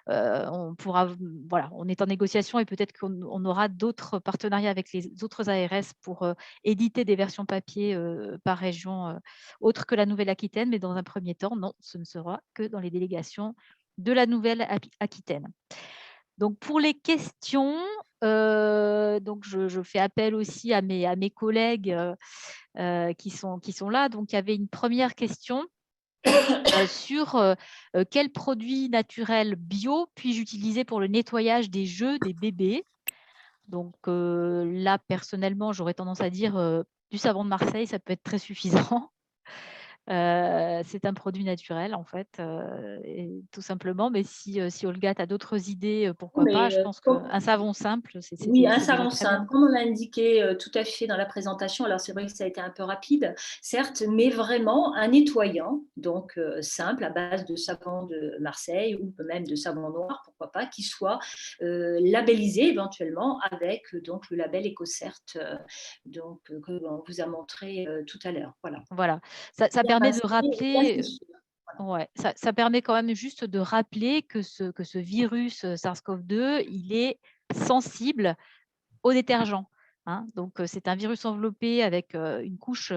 on pourra, voilà, on est en négociation et peut-être qu'on aura d'autres partenariats avec les autres ARS pour éditer des versions papier par région autre que la Nouvelle-Aquitaine, mais dans un premier temps, non, ce ne sera que dans les délégations de la Nouvelle-Aquitaine. Donc pour les questions, donc je fais appel aussi à mes collègues qui sont là. Donc il y avait une première question sur quels produits naturels bio puis-je utiliser pour le nettoyage des jeux des bébés. Donc là, personnellement, j'aurais tendance à dire du savon de Marseille, ça peut être très suffisant. C'est un produit naturel en fait, et tout simplement. Mais si Olga, tu as d'autres idées, pourquoi pas. Je Mais pense qu'un savon simple, c'est oui, un déjà savon très bien. simple, comme on l'a indiqué tout à fait dans la présentation. Alors, c'est vrai que ça a été un peu rapide, certes, mais vraiment un nettoyant, donc simple, à base de savon de Marseille ou même de savon noir, pourquoi pas, qui soit labellisé éventuellement avec donc le label EcoCert que l'on vous a montré tout à l'heure. Voilà. Voilà, ça Bien permet de passé, bien rappeler, sûr. ouais, ça permet quand même juste de rappeler que ce virus SARS-CoV-2, il est sensible au détergent, hein. Donc c'est un virus enveloppé avec une couche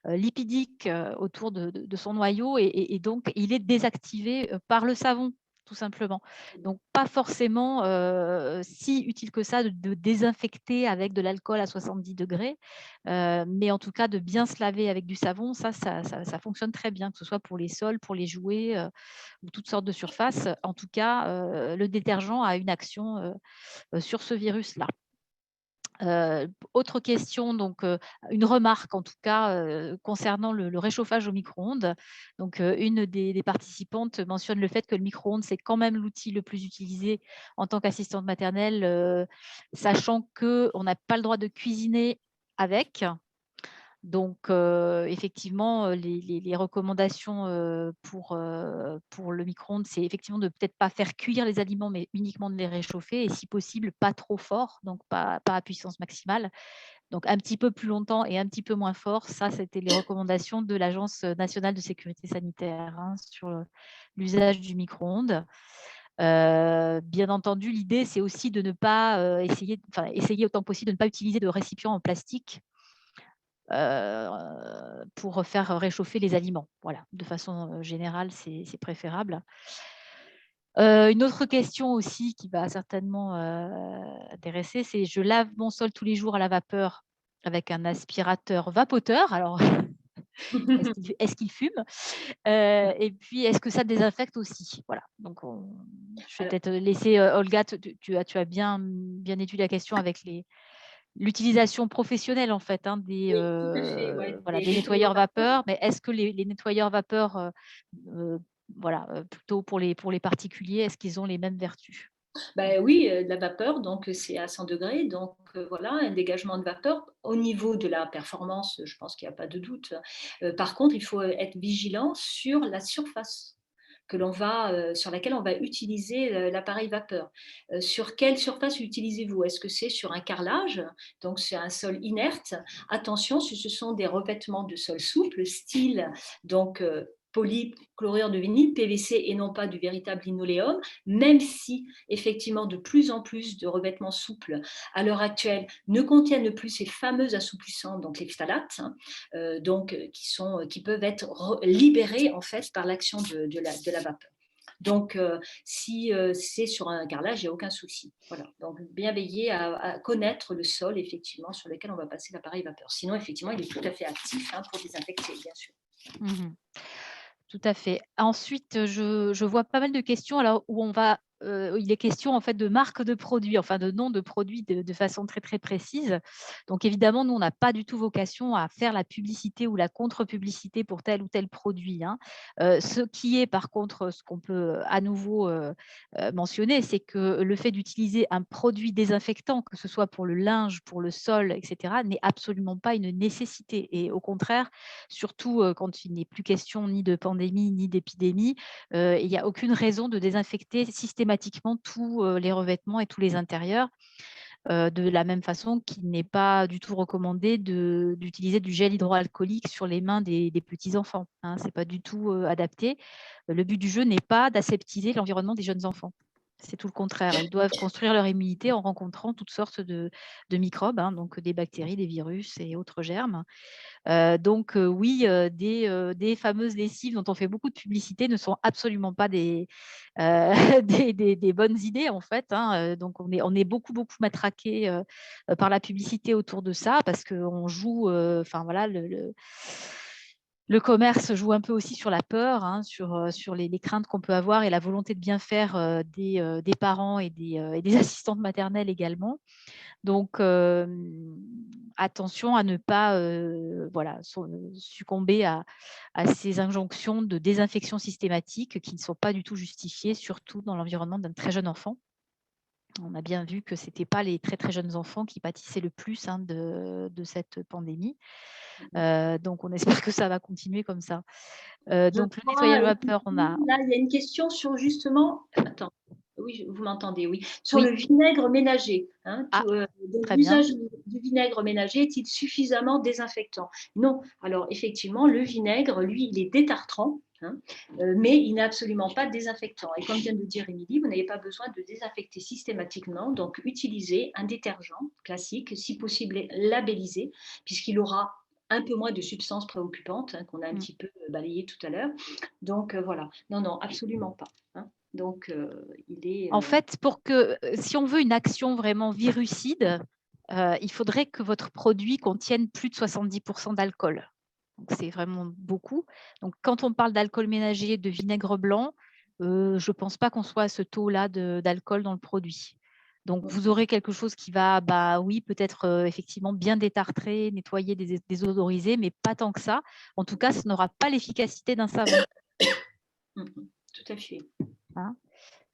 lipidique autour de son noyau et donc il est désactivé par le savon, tout simplement. Donc pas forcément si utile que ça de désinfecter avec de l'alcool à 70 degrés, mais en tout cas de bien se laver avec du savon, ça fonctionne très bien, que ce soit pour les sols, pour les jouets ou toutes sortes de surfaces. En tout cas, le détergent a une action sur ce virus-là. Autre question, donc une remarque en tout cas concernant le réchauffage au micro-ondes. Donc une des participantes mentionne le fait que le micro-ondes, c'est quand même l'outil le plus utilisé en tant qu'assistante maternelle, sachant qu'on n'a pas le droit de cuisiner avec. Donc effectivement, les recommandations pour le micro-ondes, c'est effectivement de peut-être pas faire cuire les aliments, mais uniquement de les réchauffer et si possible pas trop fort, donc pas à puissance maximale. Donc un petit peu plus longtemps et un petit peu moins fort, ça c'était les recommandations de l'Agence nationale de sécurité sanitaire, hein, sur l'usage du micro-ondes. Bien entendu, l'idée c'est aussi de ne pas essayer autant que possible de ne pas utiliser de récipients en plastique pour faire réchauffer les aliments. Voilà, de façon générale, c'est préférable. Une autre question aussi qui va certainement intéresser, c'est: je lave mon sol tous les jours à la vapeur avec un aspirateur vapoteur. Alors, est-ce qu'il fume? Et puis, est-ce que ça désinfecte aussi? Voilà, donc je vais Alors, peut-être laisser Olga, tu as bien étudié la question avec l'utilisation professionnelle en fait, hein, oui, tout à fait, ouais, voilà, des des nettoyants nettoyeurs vapeur. vapeur, mais est-ce que les nettoyeurs vapeur, voilà, plutôt pour les particuliers, est-ce qu'ils ont les mêmes vertus? Ben oui, de la vapeur, donc c'est à 100 degrés, donc voilà, un dégagement de vapeur. Au niveau de la performance, je pense qu'il y a pas de doute. Par contre, il faut être vigilant sur la surface sur laquelle on va utiliser l'appareil vapeur. Sur quelle surface utilisez-vous? Est-ce que c'est sur un carrelage? Donc c'est un sol inerte. Attention, si ce sont des revêtements de sol souple, style donc polychlorure de vinyle, PVC et non pas du véritable linoléum, même si effectivement de plus en plus de revêtements souples à l'heure actuelle ne contiennent plus ces fameux assouplissants, donc les phtalates, hein, qui peuvent être libérés en fait par l'action de la vapeur. Donc, si c'est sur un carrelage, il n'y a aucun souci. Voilà. Donc, bien veiller à connaître le sol, effectivement, sur lequel on va passer l'appareil vapeur. Sinon, effectivement, il est tout à fait actif, hein, pour désinfecter, bien sûr. Mmh. Tout à fait. Ensuite, je vois pas mal de questions alors où il est question en fait de marques de produits, enfin de noms de produits de façon très, très précise. Donc évidemment, nous, on n'a pas du tout vocation à faire la publicité ou la contre-publicité pour tel ou tel produit, hein. Ce qui est par contre, ce qu'on peut à nouveau mentionner, c'est que le fait d'utiliser un produit désinfectant, que ce soit pour le linge, pour le sol, et cetera, n'est absolument pas une nécessité et au contraire, surtout quand il n'est plus question ni de pandémie ni d'épidémie, il n'y a aucune raison de désinfecter systématiquement tous les revêtements et tous les intérieurs. de la même façon qu'il n'est pas du tout recommandé d'utiliser du gel hydroalcoolique sur les mains des petits-enfants, hein. Ce n'est pas du tout adapté. Le but du jeu n'est pas d'aseptiser l'environnement des jeunes enfants. C'est tout le contraire. Ils doivent construire leur immunité en rencontrant toutes sortes de microbes, hein, donc des bactéries, des virus et autres germes. Donc oui, des fameuses lessives dont on fait beaucoup de publicité ne sont absolument pas des, des bonnes idées en fait, hein. Donc on est beaucoup matraqué par la publicité autour de ça parce qu'on joue, enfin voilà, le commerce joue un peu aussi sur la peur, hein, sur les craintes qu'on peut avoir et la volonté de bien faire des parents et des assistantes maternelles également. Donc, attention à ne pas voilà, succomber à ces injonctions de désinfection systématique qui ne sont pas du tout justifiées, surtout dans l'environnement d'un très jeune enfant. On a bien vu que ce n'étaient pas les très, très jeunes enfants qui pâtissaient le plus, hein, de cette pandémie. Donc, on espère que ça va continuer comme ça. Donc, le nettoyage vapeur, on a… Là, il y a une question sur justement… Attends. Oui, vous m'entendez, oui. Sur Oui. le vinaigre ménager. Hein, Ah, donc, très bien. l'usage du vinaigre ménager est-il suffisamment désinfectant? Non. Alors, effectivement, le vinaigre, lui, il est détartrant, hein, mais il n'est absolument pas désinfectant. Et comme vient de le dire Émilie, vous n'avez pas besoin de désinfecter systématiquement. Donc, utilisez un détergent classique, si possible labellisé, puisqu'il aura un peu moins de substances préoccupantes, hein, qu'on a un petit peu balayées tout à l'heure. Donc, voilà. Non, non, absolument pas. Hein. Donc, il est… En fait, si on veut une action vraiment virucide, il faudrait que votre produit contienne plus de 70% d'alcool. Donc, c'est vraiment beaucoup. Donc, quand on parle d'alcool ménager, de vinaigre blanc, je ne pense pas qu'on soit à ce taux-là d'alcool dans le produit. Donc, vous aurez quelque chose qui va, oui, peut-être effectivement bien détartrer, nettoyer, désodoriser, mais pas tant que ça. En tout cas, ce n'aura pas l'efficacité d'un savon. Tout à fait. Hein.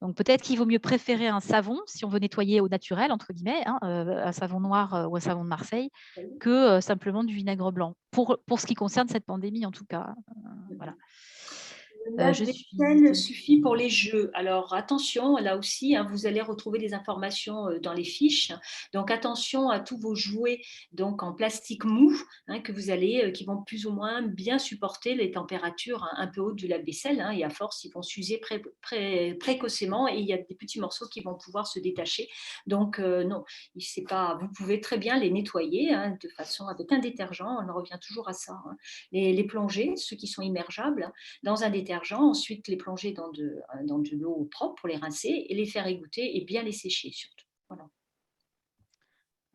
Donc, peut-être qu'il vaut mieux préférer un savon, si on veut nettoyer au naturel, entre guillemets, hein, un savon noir ou un savon de Marseille, que simplement du vinaigre blanc, pour ce qui concerne cette pandémie en tout cas. Voilà. Le lave-vaisselle suffit pour les jeux. Alors attention, là aussi, hein, vous allez retrouver des informations dans les fiches. Donc attention à tous vos jouets donc en plastique mou, hein, que vous allez, qui vont plus ou moins bien supporter les températures un peu hautes du lave-vaisselle, hein, et à force, ils vont s'user précocement et il y a des petits morceaux qui vont pouvoir se détacher. Donc non, c'est pas. Vous pouvez très bien les nettoyer, hein, de façon avec un détergent. On en revient toujours à ça. Hein. Les plongées, ceux qui sont immergeables, dans un détergent, ensuite les plonger dans de l'eau propre pour les rincer et les faire égoutter et bien les sécher surtout. Voilà.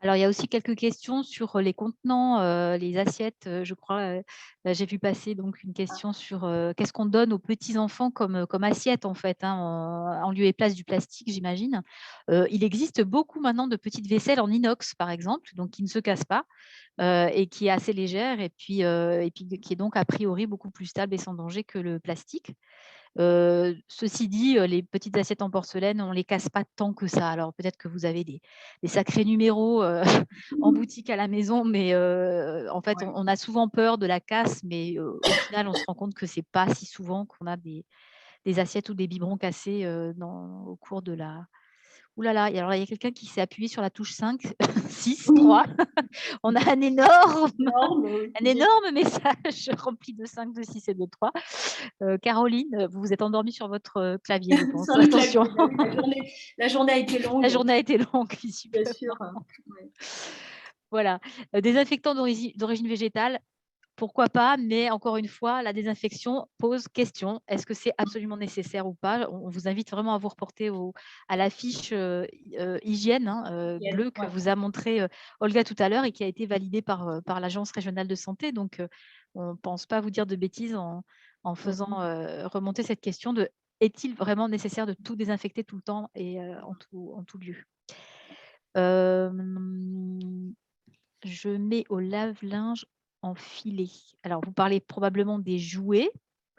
Alors, il y a aussi quelques questions sur les contenants, les assiettes. Je crois, j'ai vu passer donc une question sur qu'est-ce qu'on donne aux petits-enfants comme assiette, en fait, hein, en lieu et place du plastique, j'imagine. Il existe beaucoup maintenant de petites vaisselles en inox, par exemple, donc qui ne se cassent pas et qui est assez légère et puis qui est donc a priori beaucoup plus stable et sans danger que le plastique. Ceci dit, les petites assiettes en porcelaine, on ne les casse pas tant que ça. Alors peut-être que vous avez des sacrés numéros en boutique à la maison, mais en fait, on a souvent peur de la casse, mais au final, on se rend compte que ce n'est pas si souvent qu'on a des assiettes ou des biberons cassés au cours de la… Ouh là là, alors là, il y a quelqu'un qui s'est appuyé sur la touche 5, 6, 3. On a un énorme message rempli de 5, de 6 et de 3. Caroline, vous vous êtes endormie sur votre clavier, je pense. Attention. La journée a été longue. La journée a été longue, bien sûr. Ouais. Voilà. Désinfectant d'origine végétale, pourquoi pas, mais encore une fois, la désinfection pose question. Est-ce que c'est absolument nécessaire ou pas? On vous invite vraiment à vous reporter à la fiche hygiène, hein, bleue que vous a montré Olga tout à l'heure et qui a été validée par l'Agence régionale de santé. Donc, on ne pense pas vous dire de bêtises en faisant remonter cette question de est-il vraiment nécessaire de tout désinfecter tout le temps et en tout lieu? Je mets au lave-linge en filet. Alors, vous parlez probablement des jouets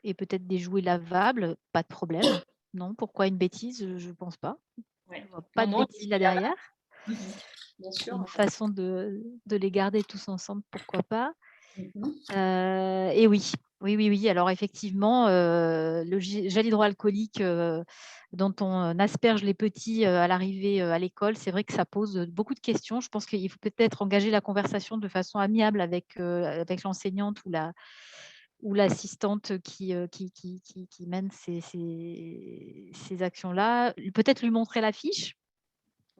et peut-être des jouets lavables, pas de problème. Non, pourquoi une bêtise? Je ne pense pas. Ouais. Pas de bêtises là derrière. Bien sûr. Une façon de les garder tous ensemble, pourquoi pas. Et oui, Oui, oui, oui. Alors effectivement, le gel hydroalcoolique dont on asperge les petits à l'arrivée à l'école, c'est vrai que ça pose beaucoup de questions. Je pense qu'il faut peut-être engager la conversation de façon amiable avec l'enseignante ou l'assistante qui mène ces actions-là. Peut-être lui montrer la fiche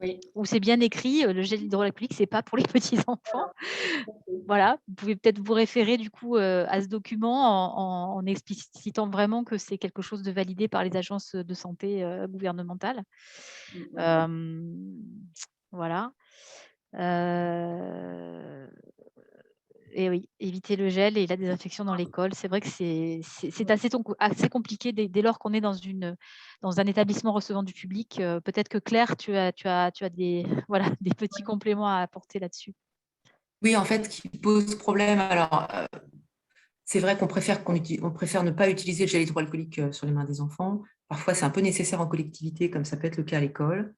Oui, où c'est bien écrit, le gel hydroalcoolique, c'est pas pour les petits enfants. Voilà, vous pouvez peut-être vous référer du coup, à ce document en explicitant vraiment que c'est quelque chose de validé par les agences de santé, gouvernementales. Hem, voilà. Heu et oui, éviter le gel et la désinfection dans l'école. C'est vrai que c'est assez compliqué dès lors qu'on est dans un établissement recevant du public. Peut-être que Claire, tu as des voilà, des petits compléments à apporter là-dessus. Oui, en fait, qui pose problème. Alors, c'est vrai on préfère ne pas utiliser le gel hydroalcoolique sur les mains des enfants. Parfois, c'est un peu nécessaire en collectivité, comme ça peut être le cas à l'école.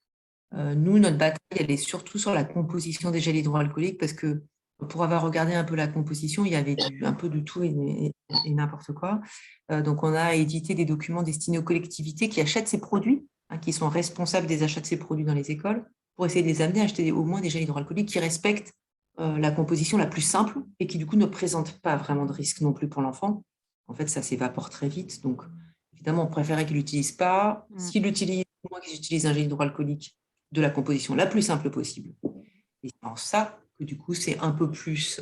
Nous, notre bataille, elle est surtout sur la composition des gels hydroalcooliques, parce que pour avoir regardé un peu la composition, il y avait un peu de tout et n'importe quoi. Donc, on a édité des documents destinés aux collectivités qui achètent ces produits, hein, qui sont responsables des achats de ces produits dans les écoles, pour essayer de les amener à acheter au moins des gels hydroalcooliques qui respectent la composition la plus simple et qui, du coup, ne présentent pas vraiment de risque non plus pour l'enfant. En fait, ça s'évapore très vite. Donc, évidemment, on préférait qu'il l'utilise pas. S'il l'utilise, au moins qu'ils utilisent un gel hydroalcoolique de la composition la plus simple possible. Et c'est en ça que du coup, c'est un peu plus,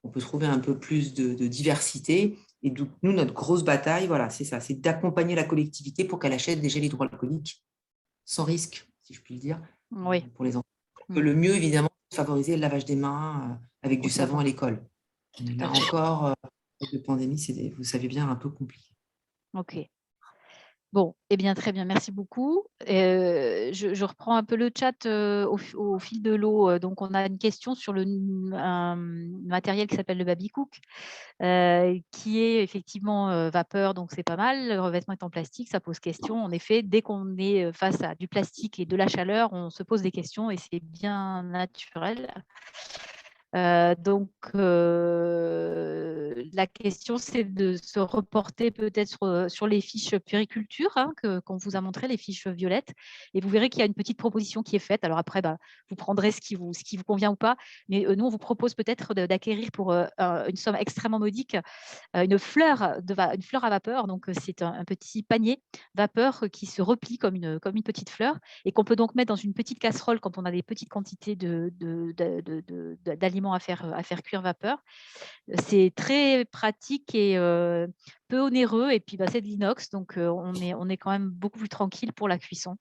on peut trouver un peu plus de diversité. Et donc, nous, notre grosse bataille, voilà, c'est ça, c'est d'accompagner la collectivité pour qu'elle achète des gels hydroalcooliques sans risque, si je puis le dire, Oui. pour les enfants. Le mieux, évidemment, c'est de favoriser le lavage des mains avec du savon à l'école. Là encore, avec la pandémie, vous savez bien, un peu compliqué. OK. Bon, eh bien, très bien, merci beaucoup. Je reprends un peu le chat, au fil de l'eau. Donc on a une question sur un matériel qui s'appelle le Babycook, qui est effectivement, vapeur, donc c'est pas mal. Le revêtement est en plastique, ça pose question. En effet, dès qu'on est, face à du plastique et de la chaleur, on se pose des questions et c'est bien naturel. Donc la question, c'est de se reporter peut-être sur les fiches puériculture, hein, qu'on vous a montré, les fiches violettes, et vous verrez qu'il y a une petite proposition qui est faite. Alors après, vous prendrez ce qui vous convient ou pas, mais nous, on vous propose peut-être d'acquérir pour une somme extrêmement modique une fleur à vapeur. Donc, c'est un petit panier vapeur qui se replie comme une petite fleur et qu'on peut donc mettre dans une petite casserole quand on a des petites quantités d'aliments à faire cuire vapeur. C'est très pratique et peu onéreux et puis, c'est de l'inox donc on est quand même beaucoup plus tranquille pour la cuisson.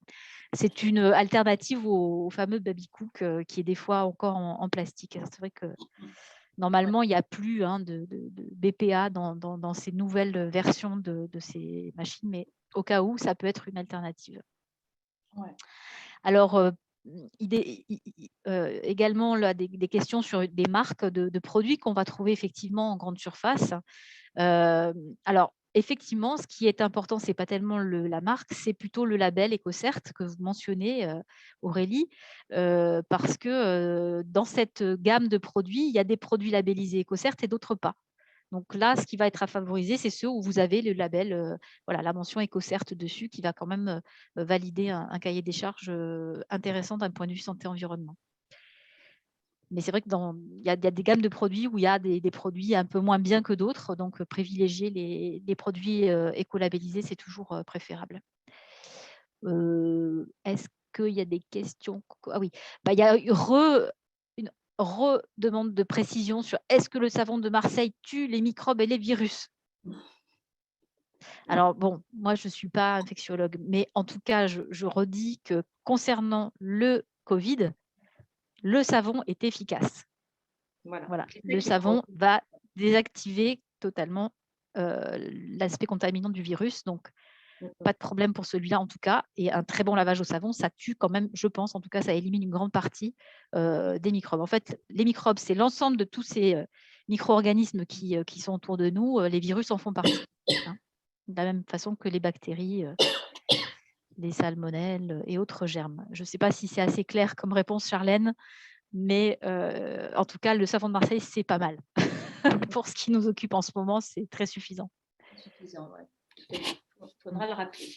C'est une alternative au fameux Babycook qui est des fois encore en plastique. Alors c'est vrai que normalement, il n'y a plus, hein, de BPA dans ces nouvelles versions de ces machines, mais au cas où, ça peut être une alternative. Ouais. Alors, également là, des questions sur des marques de produits qu'on va trouver effectivement en grande surface. Alors effectivement, ce qui est important, c'est pas tellement la marque, c'est plutôt le label EcoCert que vous mentionnez, Aurélie, parce que, dans cette gamme de produits, il y a des produits labellisés EcoCert et d'autres pas. Donc là, ce qui va être à favoriser, c'est ceux où vous avez le label, voilà, la mention EcoCert dessus qui va quand même, valider un cahier des charges, intéressant d'un point de vue santé-environnement. Mais c'est vrai que il y a des gammes de produits où il y a des produits un peu moins bien que d'autres, donc privilégier les produits, écolabellisés, c'est toujours, préférable. Est-ce qu'il y a des questions? Ah oui, il y a une demande de précision sur: «Est-ce que le savon de Marseille tue les microbes et les virus?» Alors bon, moi je ne suis pas infectiologue, mais en tout cas, je redis que concernant le covid, le savon est efficace. Voilà, C'est ça le qu'il faut. savon va désactiver totalement, l'aspect contaminant du virus, donc pas de problème pour celui-là en tout cas, et un très bon lavage au savon, ça tue quand même, je pense, en tout cas ça élimine une grande partie, des microbes. En fait, les microbes, c'est l'ensemble de tous ces, micro-organismes qui sont autour de nous, les virus en font partie, hein. De la même façon que les bactéries, les salmonelles, et autres germes. Je ne sais pas si c'est assez clair comme réponse, Charlène, mais en tout cas, le savon de Marseille, c'est pas mal. Pour ce qui nous occupe en ce moment, c'est très suffisant. Suffisant, ouais. Il faudra le rappeler.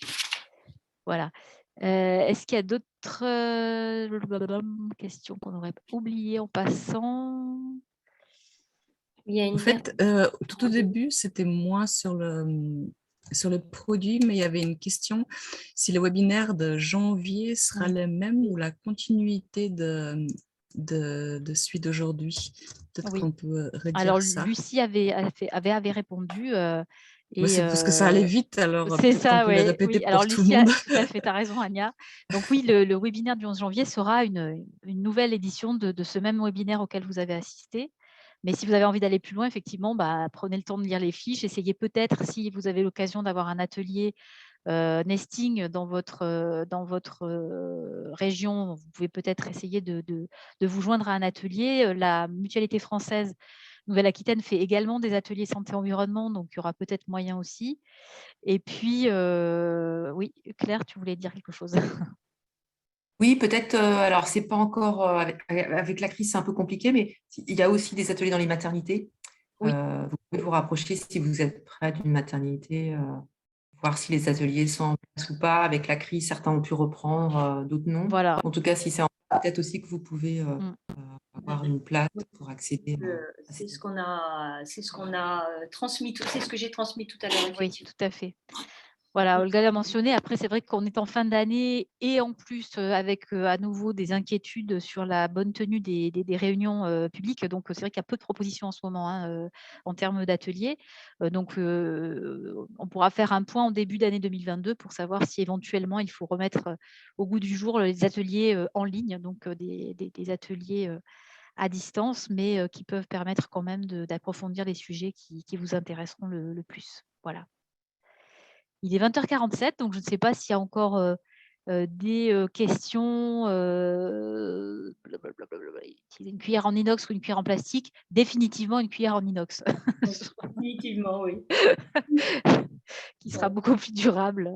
Voilà. Est-ce qu'il y a d'autres questions qu'on aurait oubliées en passant? Il y a En fait, tout au début, c'était moins sur le produit, mais il y avait une question si le webinaire de janvier sera le même ou la continuité de celui d'aujourd'hui. Peut-être Oui. qu'on peut redire Alors, ça. Lucie avait répondu. Mais c'est parce que ça allait vite, alors c'est peut-être qu'on ça, peut le oui. répéter Oui. Alors, pour tout le Lucie, monde. tout à fait, tu as raison, Anya. Donc oui, le webinaire du 11 janvier sera une nouvelle édition de ce même webinaire auquel vous avez assisté. Mais si vous avez envie d'aller plus loin, effectivement, prenez le temps de lire les fiches. Essayez peut-être, si vous avez l'occasion d'avoir un atelier nesting dans votre région, vous pouvez peut-être essayer de vous joindre à un atelier. La Mutualité française Nouvelle-Aquitaine fait également des ateliers santé-environnement, donc il y aura peut-être moyen aussi. Et puis, oui, Claire, tu voulais dire quelque chose? Oui, peut-être, alors c'est pas encore, avec la crise, c'est un peu compliqué, mais il y a aussi des ateliers dans les maternités. Oui. Vous pouvez vous rapprocher si vous êtes près d'une maternité, voir si les ateliers sont en place ou pas. Avec la crise, certains ont pu reprendre, d'autres non. Voilà. En tout cas, si c'est en place, peut-être aussi que vous pouvez avoir une place pour accéder à C'est ce qu'on a transmis, c'est ce que j'ai transmis tout à l'heure. Oui, tout à fait. Voilà, Olga l'a mentionné. Après, c'est vrai qu'on est en fin d'année et en plus avec à nouveau des inquiétudes sur la bonne tenue des réunions publiques. Donc, c'est vrai qu'il y a peu de propositions en ce moment en termes d'ateliers. Donc, on pourra faire un point en début d'année 2022 pour savoir si éventuellement il faut remettre au goût du jour les ateliers en ligne, donc des ateliers à distance, mais qui peuvent permettre quand même d'approfondir les sujets qui vous intéresseront le plus. Voilà. Il est 20h47, donc je ne sais pas s'il y a encore des questions. Une cuillère en inox ou une cuillère en plastique? Définitivement une cuillère en inox. Définitivement, oui. Qui sera beaucoup plus durable.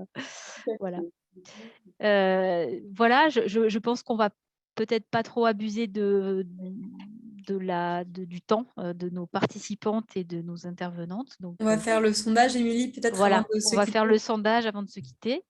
Voilà. Voilà, je pense qu'on va peut-être pas trop abuser du temps de nos participantes et de nos intervenantes. Donc, on va faire le sondage, Émilie, peut-être voilà, avant de se on va quitter. faire le sondage avant de se quitter.